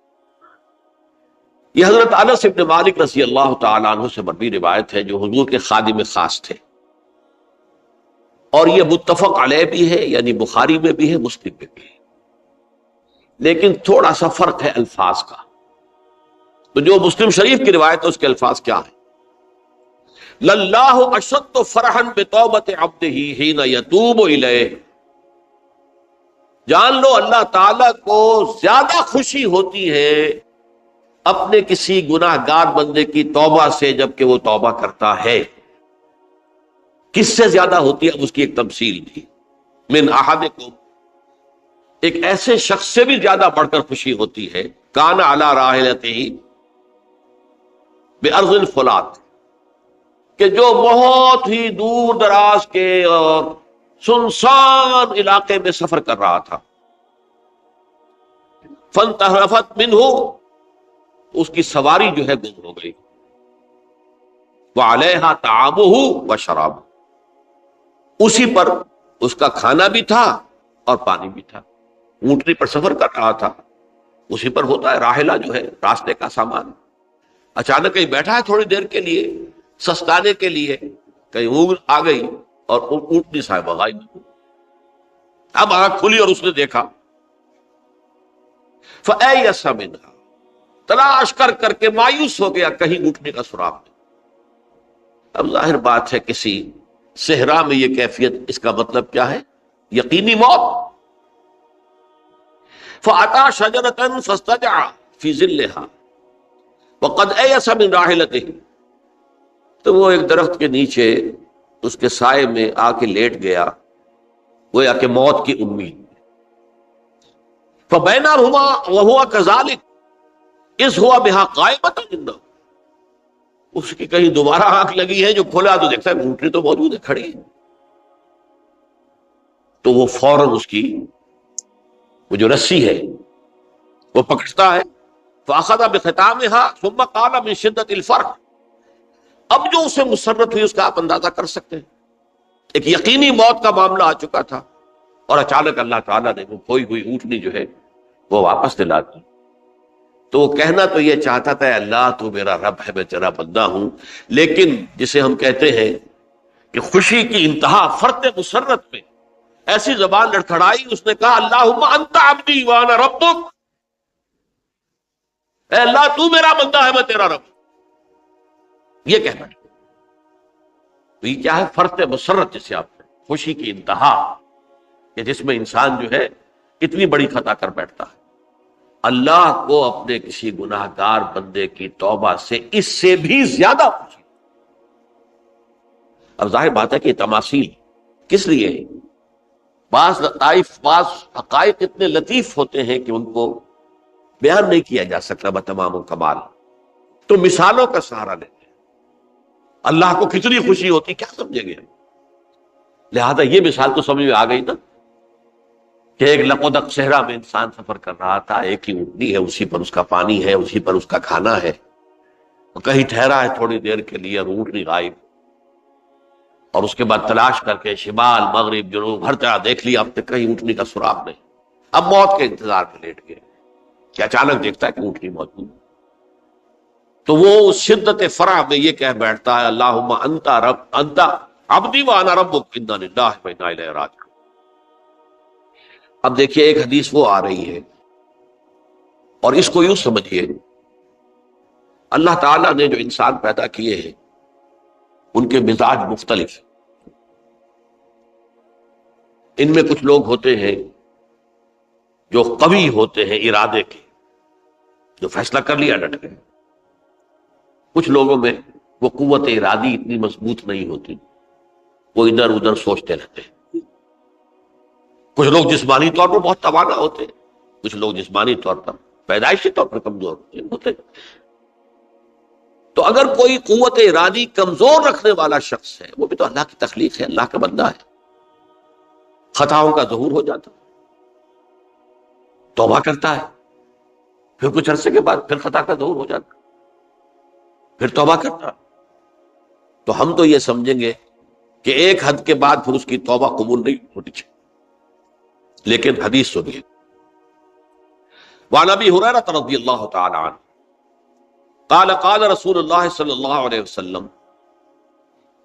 یہ حضرت انس بن مالک رضی اللہ تعالیٰ عنہ سے مروی روایت ہے، جو حضور کے خادم خاص تھے، اور یہ متفق علیہ بھی ہے، یعنی بخاری میں بھی ہے، مسلم میں بھی ہے، لیکن تھوڑا سا فرق ہے الفاظ کا۔ تو جو مسلم شریف کی روایت ہے اس کے الفاظ کیا ہیں؟ للہ اشد فرحا بتوبۃ عبدہ حین یتوب الیہ۔ جان لو اللہ تعالیٰ کو زیادہ خوشی ہوتی ہے اپنے کسی گناہ گار بندے کی توبہ سے جبکہ وہ توبہ کرتا ہے۔ کس سے زیادہ ہوتی ہے؟ اس کی ایک تمثیل تھی، من احدکم، ایک ایسے شخص سے بھی زیادہ بڑھ کر خوشی ہوتی ہے، کان علی راحلتہ بأرض الفلات، کہ جو بہت ہی دور دراز کے اور سنسان علاقے میں سفر کر رہا تھا، فانتحرفت منہ، اس کی سواری جو ہے گم ہو گئی، وعلیہا طعامہ وشرابہ، اسی پر اس کا کھانا بھی تھا اور پانی بھی تھا۔ اونٹنی پر سفر کر رہا تھا، اسی پر ہوتا ہے راحلہ جو ہے راستے کا سامان۔ اچانک کہیں بیٹھا ہے تھوڑی دیر کے لیے سستانے کے لیے، کہیں اونگ آ گئی اور اونٹنی صاحبہ غائب۔ اب آنکھ کھلی اور اس نے دیکھا، فَأَيَّسَ مِنْهَا، تلاش کر کر کے مایوس ہو گیا، کہیں اونٹنی کا سراغ نہیں۔ اب ظاہر بات ہے کسی صحرا میں یہ کیفیت، اس کا مطلب کیا ہے؟ یقینی موت۔ فَأَتَى شَجَرَةً فَاسْتَجَعَ فِي ظِلِّهَا وَقَدْ أَيَسَ مِنْ رَاحِلَتِهِ، تو وہ ایک درخت کے نیچے اس کے سائے میں آ کے لیٹ گیا، گویا کہ موت کی امید۔ فَبَيْنَهُمَا وَهُوَ كَذَلِكَ إِذْ هُوَ بِهَا قَائِمَةٌ عِنْدَهُ، اس کی کہیں دوبارہ آنکھ لگی ہے، جو کھولا تو دیکھتا ہے اونٹنی تو موجود ہے، کھڑی ہے، تو وہ فوراً اس کی وہ جو رسی ہے وہ پکڑتا ہے، فَأَخَذَ بِخِتَامِهَا ثُمَّ قَالَ مِنْ شِدَّةِ الْفَرْحِ، اب جو اسے مسرت ہوئی اس کا آپ اندازہ کر سکتے ہیں۔ ایک یقینی موت کا معاملہ آ چکا تھا اور اچانک اللہ تعالیٰ نے وہ کھوئی ہوئی اونٹنی جو ہے وہ واپس دلا دی۔ تو وہ کہنا تو یہ چاہتا تھا، اللہ تو میرا رب ہے، میں تیرا بندہ ہوں، لیکن جسے ہم کہتے ہیں کہ خوشی کی انتہا فرط مسرت میں ایسی زبان لڑکھڑائی، اس نے کہا اللہم انت عبدی وانا ربک، اے اللہ تو میرا بندہ ہے، میں تیرا رب۔ یہ کہنا ہے تو یہ کیا ہے؟ فرط مسرت، جسے آپ خوشی کی انتہا، کہ جس میں انسان جو ہے اتنی بڑی خطا کر بیٹھتا ہے۔ اللہ کو اپنے کسی گناہ گار بندے کی توبہ سے اس سے بھی زیادہ خوشی۔ اب ظاہر بات ہے کہ تماثیل کس لیے ہے؟ بعض لطائف، بعض حقائق اتنے لطیف ہوتے ہیں کہ ان کو بیان نہیں کیا جا سکتا بتمام کمال، تو مثالوں کا سہارا لیتے ہیں۔ اللہ کو کتنی خوشی ہوتی، کیا سمجھیں گے؟ لہذا یہ مثال تو سمجھ میں آ گئی نا کہ ایک لقودق صحرا میں انسان سفر کر رہا تھا، ایک ہی اونٹنی ہے، اسی پر اس کا پانی ہے، اسی پر اس کا کھانا ہے، کہیں ٹھہرا ہے تھوڑی دیر کے لیے اور اونٹنی غائب، اور اس کے بعد تلاش کر کے شمال مغرب جنوب ہر طرح دیکھ لیا، اب تک کہیں اونٹنی کا سراغ نہیں، اب موت کے انتظار میں لیٹ گئے کہ اچانک دیکھتا ہے کہ اونٹنی موجود ہے۔ تو وہ شدت فرح میں یہ کہہ بیٹھتا ہے اللہم انت رب انت عبدی وانا ربک انا للہ و انا الیہ راجعون۔ اب دیکھیے ایک حدیث وہ آ رہی ہے، اور اس کو یوں سمجھیے، اللہ تعالیٰ نے جو انسان پیدا کیے ہیں ان کے مزاج مختلف ہیں۔ ان میں کچھ لوگ ہوتے ہیں جو قوی ہوتے ہیں ارادے کے، جو فیصلہ کر لیا ڈٹ گئے۔ کچھ لوگوں میں وہ قوت ارادی اتنی مضبوط نہیں ہوتی، وہ ادھر ادھر سوچتے رہتے ہیں۔ کچھ لوگ جسمانی طور پر بہت توانا ہوتے ہیں، کچھ لوگ جسمانی طور پر پیدائشی طور پر کمزور ہوتے ہیں۔ تو اگر کوئی قوت ارادی کمزور رکھنے والا شخص ہے، وہ بھی تو اللہ کی تخلیق ہے، اللہ کا بندہ ہے، خطاؤں کا ظہور ہو جاتا، توبہ کرتا ہے، پھر کچھ عرصے کے بعد پھر خطا کا ظہور ہو جاتا، پھر توبہ کرتا، تو ہم تو یہ سمجھیں گے کہ ایک حد کے بعد پھر اس کی توبہ قبول نہیں ہوتی چاہیے۔ لیکن حدیث سنیے، وعن ابی ہریرہ رضی اللہ تعالی عنہ قال قال رسول اللہ صلی اللہ علیہ وسلم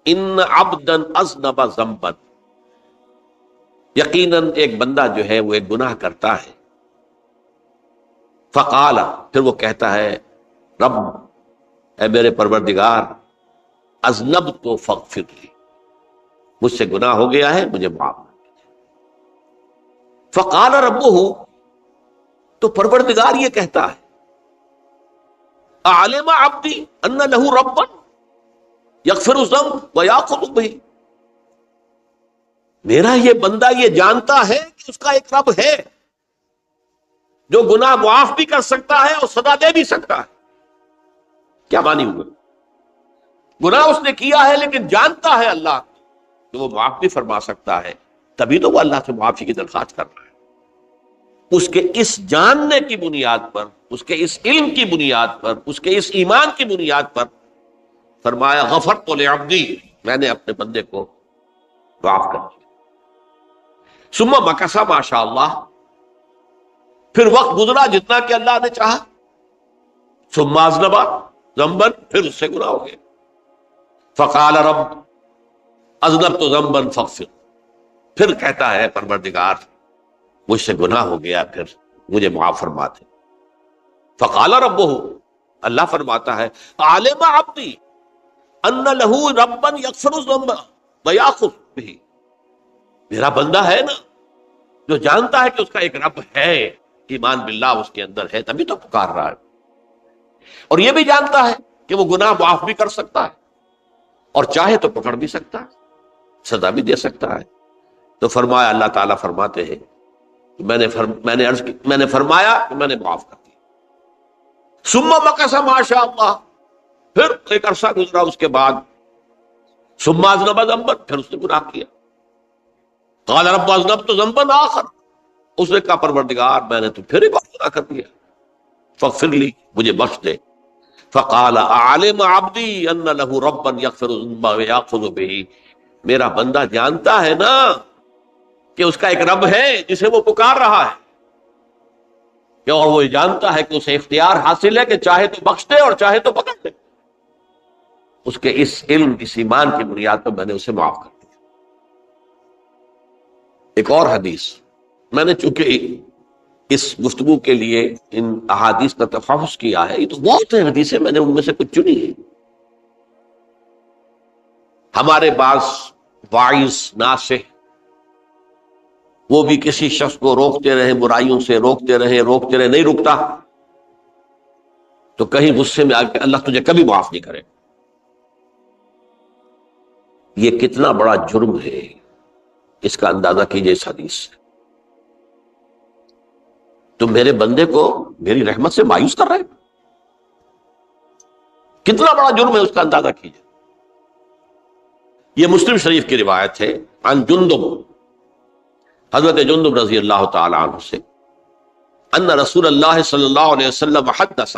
ان عبدا اذنب ذنبا، یقیناً ایک بندہ جو ہے وہ ایک گناہ کرتا ہے، فقال، پھر وہ کہتا ہے رب، اے میرے پروردگار، اذنبت فاغفر لی، مجھ سے گناہ ہو گیا ہے، مجھے معاف کر دیجیے۔ فقال ربہ، تو پروردگار یہ کہتا ہے اعلم عبدی ان لہ ربا یغفر الذنب ویاخذ بہ، میرا یہ بندہ یہ جانتا ہے کہ اس کا ایک رب ہے جو گناہ معاف بھی کر سکتا ہے اور سزا دے بھی سکتا ہے۔ کیا معنی ہوگا؟ گناہ اس نے کیا ہے لیکن جانتا ہے اللہ کہ وہ معاف بھی فرما سکتا ہے، تبھی تو وہ اللہ سے معافی کی درخواست کر رہا ہے۔ اس کے اس جاننے کی بنیاد پر، اس کے اس علم کی بنیاد پر، اس کے اس ایمان کی بنیاد پر فرمایا غفرت لعبدی، میں نے اپنے بندے کو معاف کر دیا۔ ثم مکث ما شاء اللہ، پھر وقت گزرا جتنا کہ اللہ نے چاہا، ثم اذنب ذنبا، پھر اس سے گناہ ہو گیا، فقال رب اذنبت ذنبا فاغفر، پھر کہتا ہے پروردگار مجھ سے گناہ ہو گیا، پھر مجھے معاف فرما دے۔ فقال ربہ، اللہ فرماتا ہے عالم عبدی ان لہ ربا یغفر الذنب ویاخذ بہ، میرا بندہ ہے نا جو جانتا ہے کہ اس کا ایک رب ہے، ایمان باللہ اس کے اندر ہے، تبھی تو پکار رہا ہے، اور یہ بھی جانتا ہے کہ وہ گناہ معاف بھی کر سکتا ہے اور چاہے تو پکڑ بھی سکتا ہے، سزا بھی دے سکتا ہے۔ تو فرمایا، اللہ تعالیٰ فرماتے ہیں میں نے فرمایا کہ میں نے معاف کر دیا۔ ثم مکث ما شاء اللہ، پھر ایک عرصہ گزرا اس کے بعد، ثم اذنب ذنبا، پھر اس نے گناہ کیا، قال رب اذنبت ذنبا آخر، اس نے کہا پروردگار میں نے تو پھر ایک اور گناہ کر دیا، فاغفر لی، مجھے بخش دے۔ فقال اعلم عبدی ان لہ ربا یغفر الذنب ویاخذ بہ، میرا بندہ جانتا ہے نا کہ اس کا ایک رب ہے جسے وہ پکار رہا ہے، اور وہ جانتا ہے کہ اسے اختیار حاصل ہے کہ چاہے تو بخش دے اور چاہے تو پکڑ دے۔ اس کے اس علم، اس ایمان کی بنیاد پر میں نے اسے معاف کر دیا۔ ایک اور حدیث، میں نے چونکہ اس گفتگو کے لیے ان احادیث کا تفحص کیا ہے، یہ تو بہت ہیں حدیثیں، میں نے ان میں سے کچھ چنی ہے۔ ہمارے بعض واعظ ناصح وہ بھی کسی شخص کو روکتے رہے، برائیوں سے روکتے رہے، نہیں رکتا، تو کہیں غصے میں آ کے اللہ تجھے کبھی معاف نہیں کرے۔ یہ کتنا بڑا جرم ہے، اس کا اندازہ کیجئے اس حدیث سے۔ تم میرے بندے کو میری رحمت سے مایوس کر رہے، کتنا بڑا جرم ہے، اس کا اندازہ کیجئے۔ یہ مسلم شریف کی روایت ہے عن جندب، حضرت جندب رضی اللہ تعالی عنہ سے، ان رسول اللہ صلی اللہ علیہ وسلم حدث،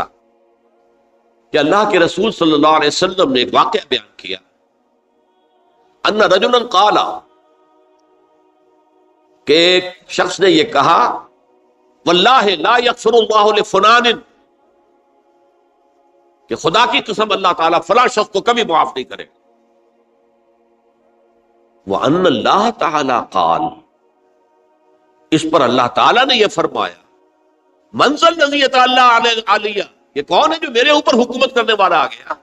کہ اللہ کے رسول صلی اللہ علیہ وسلم نے ایک واقعہ بیان کیا، ان رجلا قال، کہ ایک شخص نے یہ کہا، واللہ لا یغفر اللہ لفلان، کہ خدا کی قسم اللہ تعالیٰ فلاں شخص کو کبھی معاف نہیں کرے، وَأَنَّ اللَّهَ تَعَالَى قَالَ، اس پر اللہ تعالیٰ نے یہ فرمایا، مَنْ ذَا الَّذِي يَتَعَالَّىٰ عَلَيَّ، یہ کون ہے جو میرے اوپر حکومت کرنے والا آ گیا،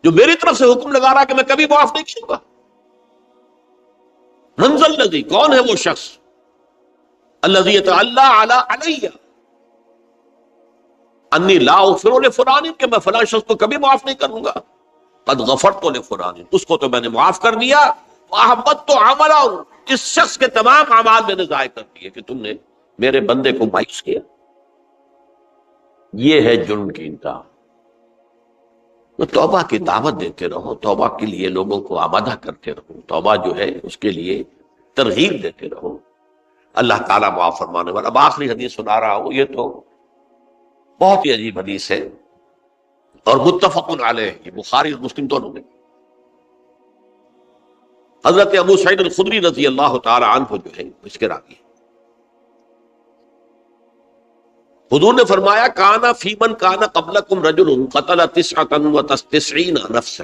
جو میری طرف سے حکم لگا رہا کہ میں کبھی معاف نہیں کروں گا۔ مَنْ ذَا الَّذِي، کون ہے وہ شخص، الَّذِي يَتَعَالَّىٰ عَلَيَّ اَنِّي لَا أَغْفِرُ لِفُلَانٍ، کہ میں فلاں شخص کو کبھی معاف نہیں کروں گا، قد غفرت لفلان، اس کو تو میں نے معاف کر دیا، وَأَحْبَطْتُ عَمَلَهُ، اس شخص کے تمام اعمال میں نے ضائع کر دیے کہ تم نے میرے بندے کو مایوس کیا۔ یہ ہے جرم کی انتہا۔ تو توبہ کی دعوت دیتے رہو، توبہ کے لیے لوگوں کو آمادہ کرتے رہو، توبہ جو ہے اس کے لیے ترغیب دیتے رہو، اللہ تعالیٰ معاف فرمانے والا۔ اب آخری حدیث سنا رہا ہوں، یہ تو بہت ہی عجیب حدیث ہے اور متفق علیہ، یہ بخاری اور مسلم دونوں میں۔ حضرت ابو سعید الخدری رضی اللہ تعالی عنہ جو ہے اس کے راوی، حضور نے فرمایا، کانا فی من کانا قبلکم رجل قتل 99 نفسا،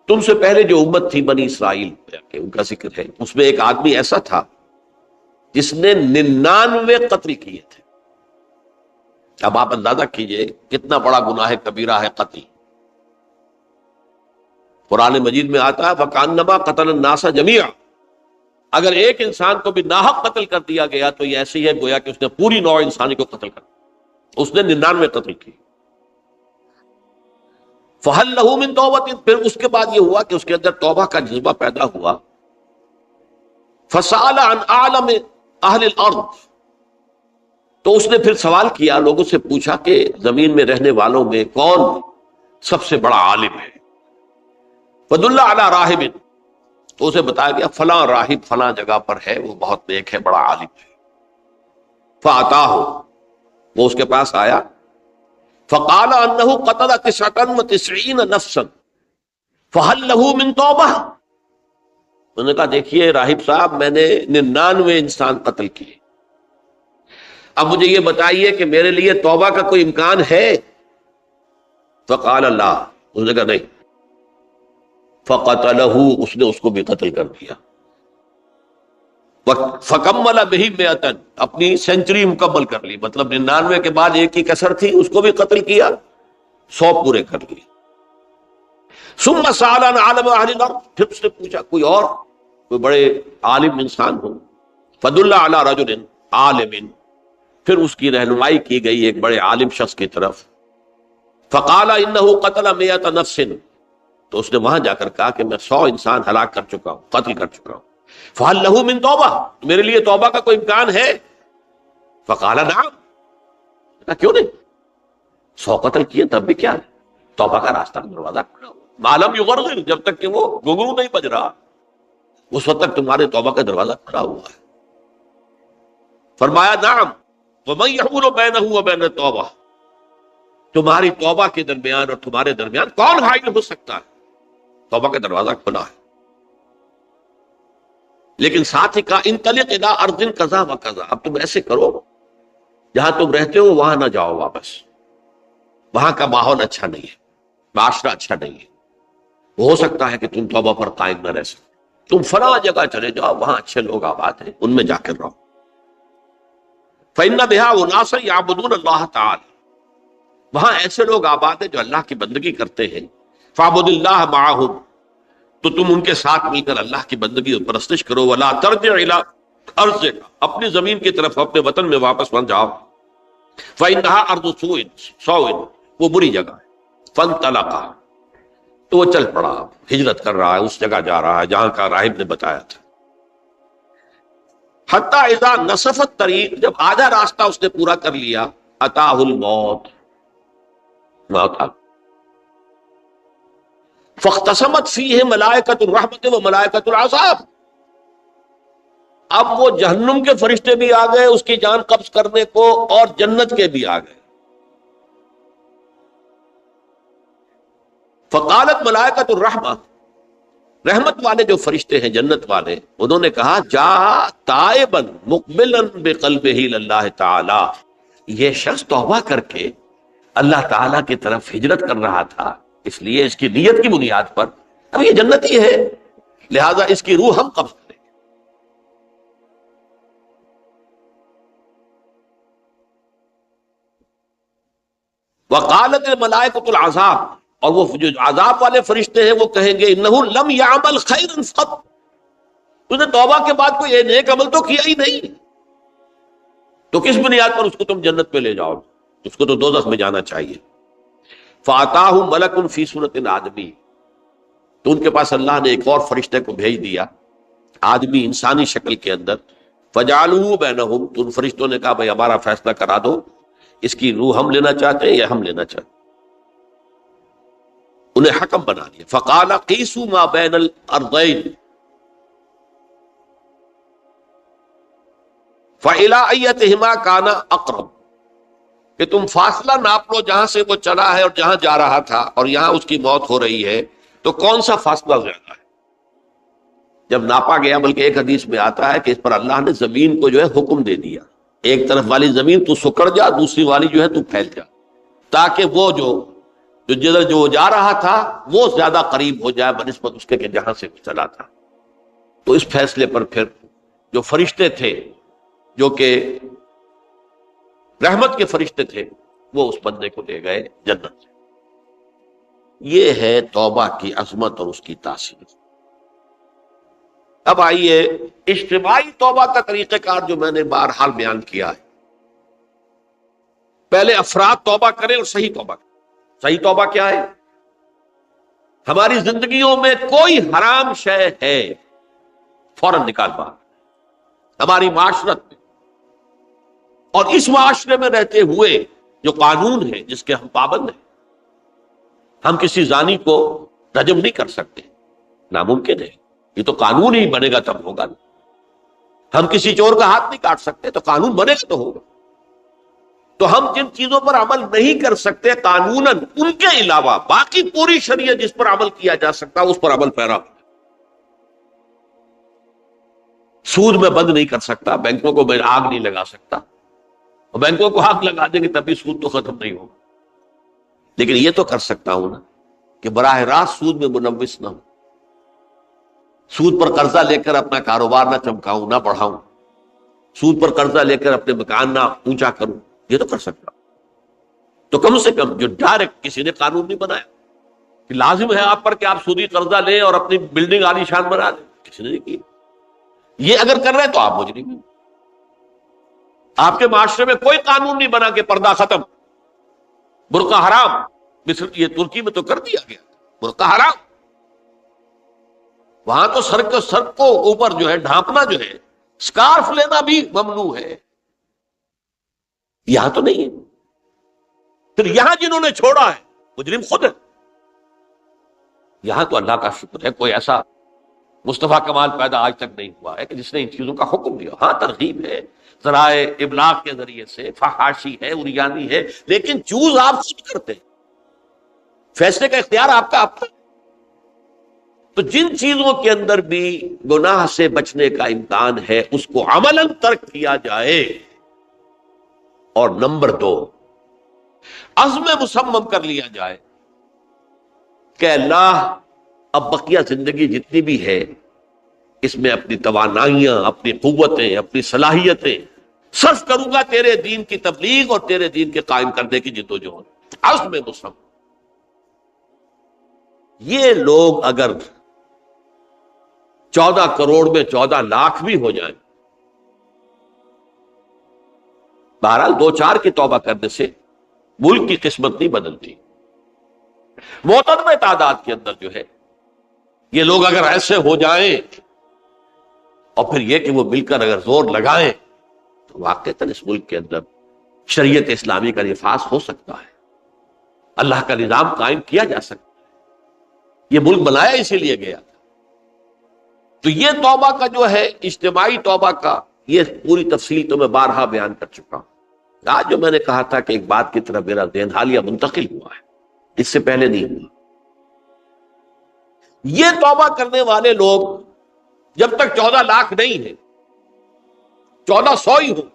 تم سے پہلے جو امت تھی بنی اسرائیل، ان کا ذکر ہے، اس میں ایک آدمی ایسا تھا جس نے 99 قتل کیے تھے۔ اب آپ اندازہ کیجئے کتنا بڑا گناہ کبیرہ ہے قتل۔ قرآن مجید میں آتا ہے فَكَأَنَّمَا قَتَلَ النَّاسَ جَمِيعًا، اگر ایک انسان کو بھی ناحق قتل کر دیا گیا تو یہ ایسی ہے گویا کہ اس نے پوری نوع انسانی کو قتل کر دیا، اس نے 99 قتل کی۔ فَهَلْ لَهُ مِن تَوْبَةٍ، پھر اس کے بعد یہ ہوا کہ اس کے اندر توبہ کا جذبہ پیدا ہوا۔ فَسَأَلَ عَنْ أَعْلَمِ أَهْلِ الْأَرْضِ، تو اس نے پھر سوال کیا، لوگوں سے پوچھا کہ زمین میں رہنے والوں میں کون سب سے بڑا عالم ہے۔ فَدُلَّ عَلَىٰ رَاهِبٍ، تو اسے بتایا گیا فلاں راہب فلاں جگہ پر ہے، وہ بہت نیک ہے، بڑا عالم ہے۔ فَأَتَاهُ، وہ اس کے پاس آیا، فَقَالَ أَنَّهُ قَتَلَ 99 نَفْسًا فَهَلْ لَهُ مِن تَوْبَةٍ، انہوں نے کہا دیکھیے راہب صاحب، میں نے 99 انسان قتل کیے، اب مجھے یہ بتائیے کہ میرے لیے توبہ کا کوئی امکان ہے؟ فقال اللہ، اس نے کہا نہیں۔ فقتلہ، اس نے اس کو بھی قتل کر دیا۔ فکمل بہ 100، اپنی سینچری مکمل کر لی، مطلب 99 کے بعد ایک ہی کسر تھی، اس کو بھی قتل کیا، 100 پورے کر لیے۔ ثم سأل عن عالم اہل الارض، پھر اس نے پوچھا کوئی اور، کوئی بڑے عالم انسان ہو۔ فدل علی رجل عالم، پھر اس کی رہنمائی کی گئی ایک بڑے عالم شخص کی طرف۔ فقال انہ قتل 100 نفس، تو اس نے وہاں جا کر کہا کہ میں 100 انسان ہلاک کر چکا ہوں، قتل کر چکا ہوں۔ فہل لہ من توبہ، میرے لیے توبہ کا کوئی امکان ہے؟ فقال نعم، کیوں نہیں، 100 قتل کیے تب بھی کیا ہے، توبہ کا راستہ دروازہ کھلا ہوا، معلوم یغرغر، جب تک کہ وہ گھنگرو نہیں بج رہا اس وقت تک تمہارے توبہ کا دروازہ کھلا ہوا ہے۔ فرمایا نعم، ومن یحول بینہ وبین التوبہ، تمہاری توبہ کے درمیان اور تمہارے درمیان کون حائل ہو سکتا ہے، توبہ کا دروازہ کھلا ہے۔ لیکن ساتھ ہی کہا انطلق الی ارض کذا و کذا، اب تم ایسے کرو، جہاں تم رہتے ہو وہاں نہ جاؤ واپس، وہاں کا ماحول اچھا نہیں ہے، معاشرہ اچھا نہیں ہے، ہو سکتا ہے کہ تم توبہ پر قائم نہ رہ سکو، تم فلاں جگہ چلے جاؤ، وہاں اچھے لوگ آباد ہیں، ان میں جا کر رہو۔ فإن بها أناسا يعبدون اللہ تعالی، وہاں ایسے لوگ آباد ہیں جو اللہ کی بندگی کرتے ہیں۔ فاعبد اللہ معهم، تو تم ان کے ساتھ مل کر اللہ کی بندگی اور پرستش کرو۔ ولا ترجع الى ارضک، اپنی زمین کی طرف اپنے وطن میں واپس مت جاؤ۔ فإنها ارض سوء، وہ بری جگہ ہے۔ فانطلقا، تو وہ چل پڑا، ہجرت کر رہا ہے، اس جگہ جا رہا ہے جہاں کا راہب نے بتایا تھا۔ حتی اذا نصف الطریق، جب آدھا راستہ اس نے پورا کر لیا، اتاہ الموت، موت آ، فاختصمت فیہ ملائکۃ الرحمت و ملائکۃ العذاب. اب وہ جہنم کے فرشتے بھی آ گئے اس کی جان قبض کرنے کو، اور جنت کے بھی آ گئے. فقالت ملائکۃ الرحمہ، رحمت والے جو فرشتے ہیں جنت والے، انہوں نے کہا جا تائبا مقبلا بقلبہ اللہ تعالی، یہ شخص توبہ کر کے اللہ تعالیٰ کی طرف ہجرت کر رہا تھا، اس لیے اس کی نیت کی بنیاد پر اب یہ جنتی ہے، لہذا اس کی روح ہم قبض کریں. وقالت الملائکۃ العذاب، اور وہ جو عذاب والے فرشتے ہیں وہ کہیں گے انہ لم یعمل خیرا قط، تو نے توبہ کے بعد کوئی نیک عمل تو کیا ہی نہیں، تو کس بنیاد پر اس کو تم جنت میں لے جاؤ، اس کو تو دوزخ میں جانا چاہیے. فاتاہ ملک فی صورت آدمی، تو ان کے پاس اللہ نے ایک اور فرشتے کو بھیج دیا آدمی انسانی شکل کے اندر. فجعلوا بینہم، تو ان فرشتوں نے کہا بھائی ہمارا فیصلہ کرا دو، اس کی روح ہم لینا چاہتے ہیں یا ہم لینا چاہتے ہیں. انہیں حکم بنا دیا. فقال قیسوا ما بین الارضین فإلی ایتہما کان اقرب، کہ تم فاصلہ ناپ لو جہاں سے وہ چلا ہے اور جہاں جا رہا تھا اور یہاں اس کی موت ہو رہی ہے، تو کون سا فاصلہ زیادہ ہے. جب ناپا گیا، بلکہ ایک حدیث میں آتا ہے کہ اس پر اللہ نے زمین کو جو ہے حکم دے دیا، ایک طرف والی زمین تو سکڑ جا، دوسری والی جو ہے تو پھیل جا، تاکہ وہ جو جدھر جو جا رہا تھا وہ زیادہ قریب ہو جائے بنسبت اس کے کہ جہاں سے چلا تھا. تو اس فیصلے پر پھر جو فرشتے تھے جو کہ رحمت کے فرشتے تھے وہ اس بندے کو لے گئے جنت سے. یہ ہے توبہ کی عظمت اور اس کی تاثیر. اب آئیے اجتماعی توبہ کا طریقہ کار جو میں نے بہرحال بیان کیا ہے. پہلے افراد توبہ کریں اور صحیح توبہ کریں. صحیح توبہ کیا ہے؟ ہماری زندگیوں میں کوئی حرام شے ہے فوراً نکال باہر. ہماری معاشرت میں اور اس معاشرے میں رہتے ہوئے جو قانون ہے جس کے ہم پابند ہیں، ہم کسی زانی کو رجم نہیں کر سکتے، ناممکن ہے، یہ تو قانون ہی بنے گا تب ہوگا. ہم کسی چور کا ہاتھ نہیں کاٹ سکتے، تو قانون بنے گا تو ہوگا. تو ہم جن چیزوں پر عمل نہیں کر سکتے قانوناً، ان کے علاوہ باقی پوری شریعت جس پر عمل کیا جا سکتا اس پر عمل پیرا. سود میں بند نہیں کر سکتا، بینکوں کو میں آگ نہیں لگا سکتا، اور بینکوں کو آگ لگا دیں گے تبھی سود تو ختم نہیں ہوگا. لیکن یہ تو کر سکتا ہوں نا کہ براہ راست سود میں ملوث نہ ہوں، سود پر قرضہ لے کر اپنا کاروبار نہ چمکاؤں نہ بڑھاؤں، سود پر قرضہ لے کر اپنے مکان نہ اونچا کروں، یہ تو کر سکتا ہوں. تو کم سے کم جو ڈائریکٹ کسی نے قانون نہیں بنایا کہ لازم ہے آپ پر کہ آپ سودی قرضہ لیں اور اپنی بلڈنگ عالی شان بنا دیں، کسی نے نہیں کیا. یہ اگر کر رہے تو آپ مجرم ہیں. آپ کے معاشرے میں کوئی قانون نہیں بنا کہ پردہ ختم، برقع حرام. مصر یہ ترکی میں تو کر دیا گیا برقع حرام. وہاں تو سر کو اوپر جو ہے ڈھانپنا جو ہے، سکارف لینا بھی ممنوع ہے. یہاں تو نہیں ہے. پھر یہاں جنہوں نے چھوڑا ہے مجرم خود ہے. یہاں تو اللہ کا شکر ہے کوئی ایسا مصطفیٰ کمال پیدا آج تک نہیں ہوا ہے کہ جس نے ان چیزوں کا حکم دیا. ہاں ترغیب ہے ذرائع ابلاغ کے ذریعے سے، فحاشی ہے، اریانی ہے، لیکن چوز آپ خود کرتے ہیں، فیصلے کا اختیار آپ کا آپ کا. تو جن چیزوں کے اندر بھی گناہ سے بچنے کا امکان ہے اس کو عملاً ترک کیا جائے. اور نمبر 2، عزم مصمم کر لیا جائے کہ اللہ اب بقیہ زندگی جتنی بھی ہے اس میں اپنی توانائیاں، اپنی قوتیں، اپنی صلاحیتیں صرف کروں گا تیرے دین کی تبلیغ اور تیرے دین کے قائم کرنے کی جدوجہد. عزم مصمم. یہ لوگ اگر 14 کروڑ میں 14 لاکھ بھی ہو جائیں، بہرحال 2-4 کی توبہ کرنے سے ملک کی قسمت نہیں بدلتی. معتدل تعداد کے اندر جو ہے یہ لوگ اگر ایسے ہو جائیں اور پھر یہ کہ وہ مل کر اگر زور لگائیں تو واقعتاً اس ملک کے اندر شریعت اسلامی کا نفاذ ہو سکتا ہے، اللہ کا نظام قائم کیا جا سکتا ہے. یہ ملک بنایا اسی لیے گیا تھا. تو یہ توبہ کا جو ہے اجتماعی توبہ کا یہ پوری تفصیل تو میں بارہا بیان کر چکا ہوں. آج جو میں نے کہا تھا کہ ایک بات کی طرف میرا ذہن حالیہ منتقل ہوا ہے، اس سے پہلے نہیں ہوا. یہ توبہ کرنے والے لوگ جب تک 14 لاکھ نہیں ہیں، 1400 ہی ہوں،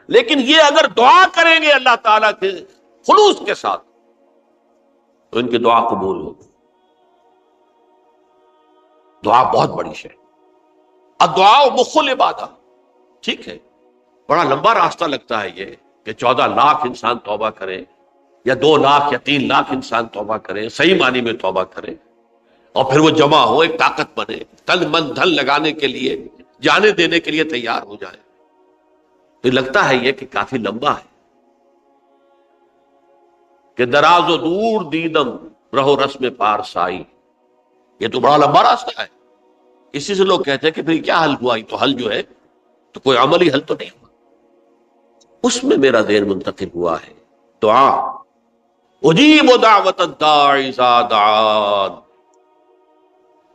لیکن یہ اگر دعا کریں گے اللہ تعالیٰ کے خلوص کے ساتھ تو ان کی دعا قبول ہوگی. دعا بہت بڑی شے. الدعاء مخ العبادہ. ٹھیک ہے، بڑا لمبا راستہ لگتا ہے یہ کہ 14 لاکھ انسان توبہ کرے یا 2 لاکھ یا 3 لاکھ انسان توبہ کرے، صحیح معنی میں توبہ کرے، اور پھر وہ جمع ہو، ایک طاقت بنے، تن من دھن لگانے کے لیے، جانے دینے کے لیے تیار ہو جائے. تو لگتا ہے یہ کہ کافی لمبا ہے کہ دراز و دور دیدم رہو رسم پارسائی. یہ تو بڑا لمبا راستہ ہے. اسی سے لوگ کہتے ہیں کہ پھر کیا حل ہوا؟ یہ تو حل جو ہے تو کوئی عملی حل تو نہیں ہوا. اس میں میرا ذہن منتقل ہوا ہے دعا. اجیب دعوت الداعی اذا دعان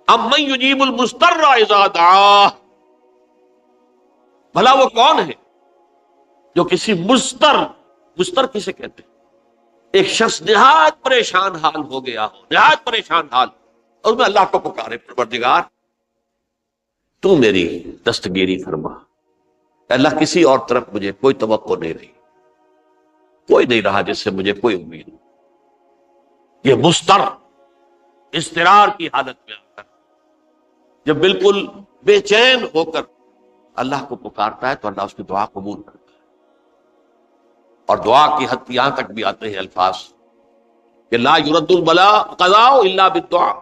امن یجیب المضطر اذا دعاہ. بھلا وہ کون ہے جو کسی مضطر کسے کہتے ہیں؟ ایک شخص نہایت پریشان حال ہو گیا ہو، نہایت پریشان حال، اور میں اللہ کو پکارے، پروردگار تو میری دستگیری فرما. اللہ کسی اور طرف مجھے کوئی توقع نہیں رہی، کوئی نہیں رہا جس سے مجھے کوئی امید. یہ مضطر اضطرار کی حالت میں آ کر جب بالکل بے چین ہو کر اللہ کو پکارتا ہے تو اللہ اس کی دعا قبول کرتا ہے. اور دعا کی حد یہاں تک بھی آتے ہیں الفاظ کہ لا یرد البلاء قضاء الا بالدعاء.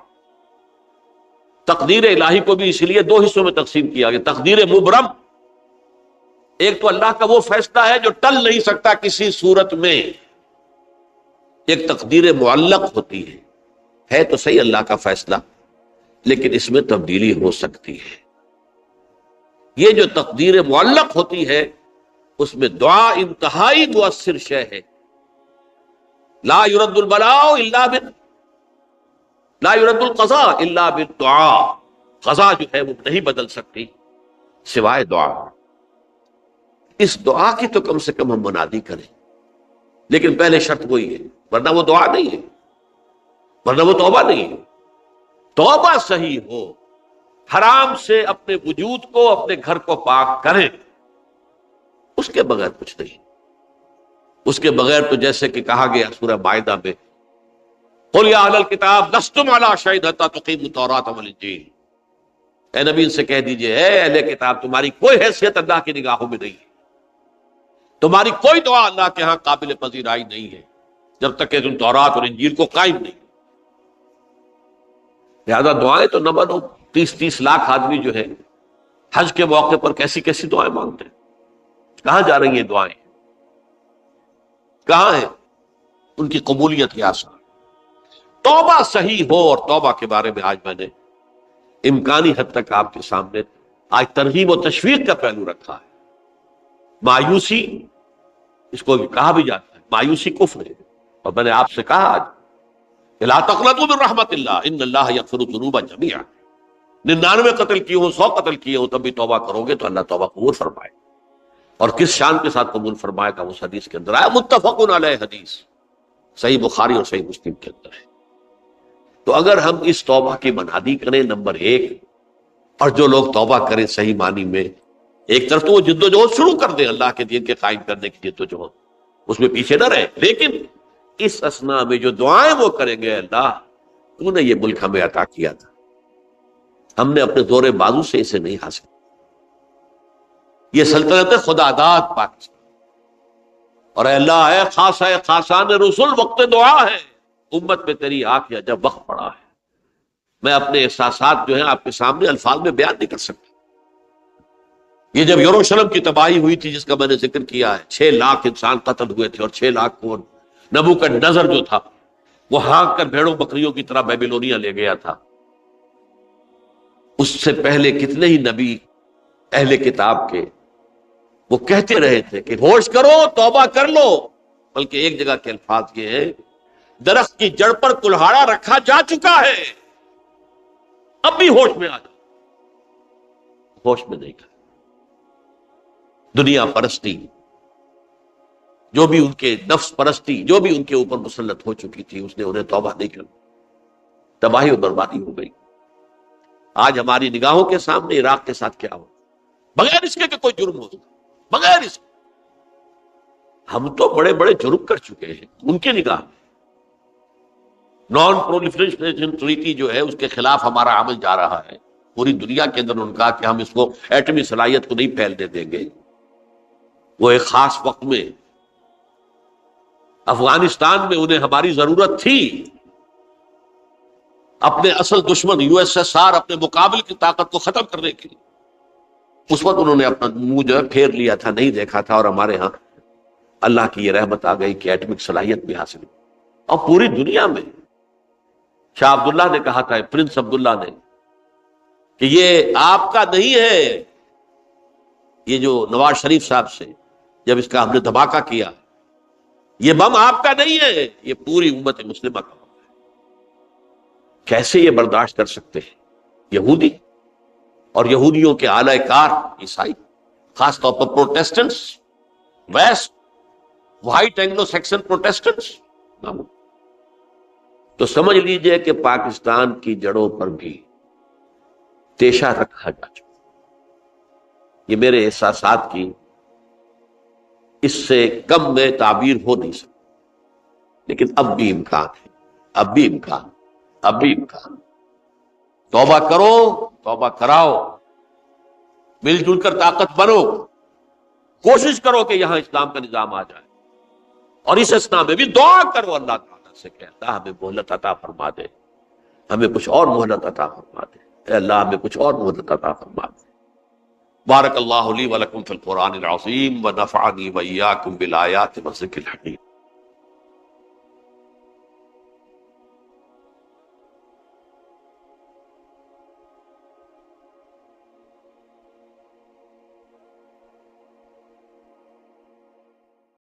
تقدیر الہی کو بھی اس لیے 2 حصوں میں تقسیم کیا گیا. تقدیر مبرم، ایک تو اللہ کا وہ فیصلہ ہے جو ٹل نہیں سکتا کسی صورت میں. ایک تقدیر معلق ہوتی ہے تو صحیح اللہ کا فیصلہ، لیکن اس میں تبدیلی ہو سکتی ہے. یہ جو تقدیر معلق ہوتی ہے اس میں دعا انتہائی مؤثر شے ہے. لا يرد البلاء الا لا يرد القضاء الا بالدعاء. قضا جو ہے وہ نہیں بدل سکتی سوائے دعا. اس دعا کی تو کم سے کم ہم منادی کریں، لیکن پہلے شرط وہی ہے، ورنہ وہ دعا نہیں ہے، ورنہ وہ توبہ نہیں ہے. توبہ صحیح ہو، حرام سے اپنے وجود کو، اپنے گھر کو پاک کریں، اس کے بغیر کچھ نہیں. اس کے بغیر تو جیسے کہ کہا گیا سورہ مائدہ میں قل یا اہل الکتاب لستم علی شیء حتی تقیموا التوراۃ والانجیل. اے نبی ان سے کہہ دیجئے، اے اہل کتاب تمہاری کوئی حیثیت اللہ کی نگاہوں میں نہیں ہے، تمہاری کوئی دعا اللہ کے ہاں قابل پذیرائی نہیں ہے جب تک کہ تم تورات اور انجیل کو قائم نہیں. لہذا دعائیں تو نہ بنو. 30 لاکھ آدمی جو ہے حج کے موقع پر کیسی کیسی دعائیں مانگتے ہیں. کہاں جا رہی ہیں دعائیں؟ کہاں ہیں ان کی قبولیت؟ یا آسان توبہ صحیح ہو. اور توبہ کے بارے میں آج میں نے امکانی حد تک آپ کے سامنے آج ترغیب و تشویق کا پہلو رکھا ہے. مایوسی، اس کو کہا بھی جاتا ہے مایوسی کفر ہے. اور میں نے آپ سے کہا آج لا تقنطوا من رحمت اللہ ان اللہ یغفر الذنوب جميعا. 99 قتل کیے ہوں، 100 قتل کیے ہوں، تب بھی توبہ کرو گے تو اللہ توبہ قبول فرمائے. اور کس شان کے ساتھ قبول فرمائے گا اس حدیث کے اندر آیا، متفق علیہ حدیث صحیح بخاری اور صحیح مسلم کے اندر ہے. تو اگر ہم اس توبہ کی منادی کریں نمبر 1، اور جو لوگ توبہ کریں صحیح معنی میں، ایک طرف تو وہ جد و جہد شروع کر دیں اللہ کے دین کے قائم کرنے کی جد و جہد، اس میں پیچھے نہ رہے، لیکن اس اسنا میں جو دعائیں وہ کریں گے، اللہ تو نے یہ ملک ہمیں عطا کیا تھا، ہم نے اپنے زور بازو سے اسے نہیں حاصل، یہ سلطنت خدا داد پاکستان، اور اے اللہ اے خاص ہے خاصان رسول وقت دعا ہے، امت میں تیری آنکھ یا جب وقت پڑا ہے. میں اپنے احساسات جو ہیں آپ کے سامنے الفاظ میں بیان نہیں کر سکتا. یہ جب یروشلم کی تباہی ہوئی تھی جس کا میں نے ذکر کیا ہے، 6 لاکھ انسان قتل ہوئے تھے، اور 6 لاکھ کو نبوکدنضر جو تھا وہ ہانک کر بھیڑوں بکریوں کی طرح بیبیلونیا لے گیا تھا. اس سے پہلے کتنے ہی نبی اہل کتاب کے وہ کہتے رہے تھے کہ ہوش کرو، توبہ کر لو، بلکہ ایک جگہ کے الفاظ یہ ہیں درخت کی جڑ پر کلہاڑا رکھا جا چکا ہے، اب بھی ہوش میں آ جاؤ، ہوش میں نہیں کر۔ دنیا پرستی، جو بھی ان کے نفس پرستی جو بھی ان کے اوپر مسلط ہو چکی تھی، اس نے انہیں توبہ نہیں کر، تباہی اور بربادی ہو گئی۔ آج ہماری نگاہوں کے سامنے عراق کے ساتھ کیا ہو، بغیر اس کے کہ کوئی جرم ہو، بغیر اس کے ہم تو بڑے بڑے جرم کر چکے ہیں ان کی نگاہ میں۔ نان پرولیفریشن ٹریٹی جو ہے اس کے خلاف ہمارا عمل جا رہا ہے پوری دنیا کے اندر۔ ان کا کہ ہم اس کو ایٹمی صلاحیت کو نہیں پھیلنے دیں گے۔ وہ ایک خاص وقت میں افغانستان میں انہیں ہماری ضرورت تھی، اپنے اصل دشمن یو ایس ایس آر، اپنے مقابل کی طاقت کو ختم کرنے کے لیے۔ اس وقت انہوں نے اپنا منہ جو ہے پھیر لیا تھا، نہیں دیکھا تھا، اور ہمارے ہاں اللہ کی یہ رحمت آ گئی کہ ایٹمک صلاحیت بھی حاصل ہوئی۔ اور پوری دنیا میں شاہ عبداللہ نے کہا تھا، پرنس عبداللہ نے، کہ یہ آپ کا نہیں ہے، یہ جو نواز شریف صاحب سے جب اس کا ہم نے دھماکہ کیا، یہ بم آپ کا نہیں ہے، یہ پوری امت مسلمہ کا بم ہے۔ کیسے یہ برداشت کر سکتے ہیں یہودی اور یہودیوں کے اعلی کار عیسائی، خاص طور پر Protestants, west white Anglo Saxon Protestants? تو سمجھ لیجئے کہ پاکستان کی جڑوں پر بھی تیشہ رکھا جا چکا۔ یہ میرے احساسات کی اس سے کم میں تعبیر ہو نہیں سکتی، لیکن اب بھی امکان ہے، اب بھی امکان، اب بھی امکان۔ توبہ کرو، توبہ کراؤ، مل جل کر طاقت بنو، کوشش کرو کہ یہاں اسلام کا نظام آ جائے، اور اس اسنا میں بھی دعا کرو اللہ تعالیٰ سے کہ اللہ ہمیں مہلت عطا فرما دے، ہمیں کچھ اور مہلت عطا فرما دے، اے اللہ ہمیں کچھ اور مہلت عطا فرما دے۔ بارک اللہ لی ولکم فی القرآن العظیم ونفعنی وإیاکم بالآیات والذکر الحکیم۔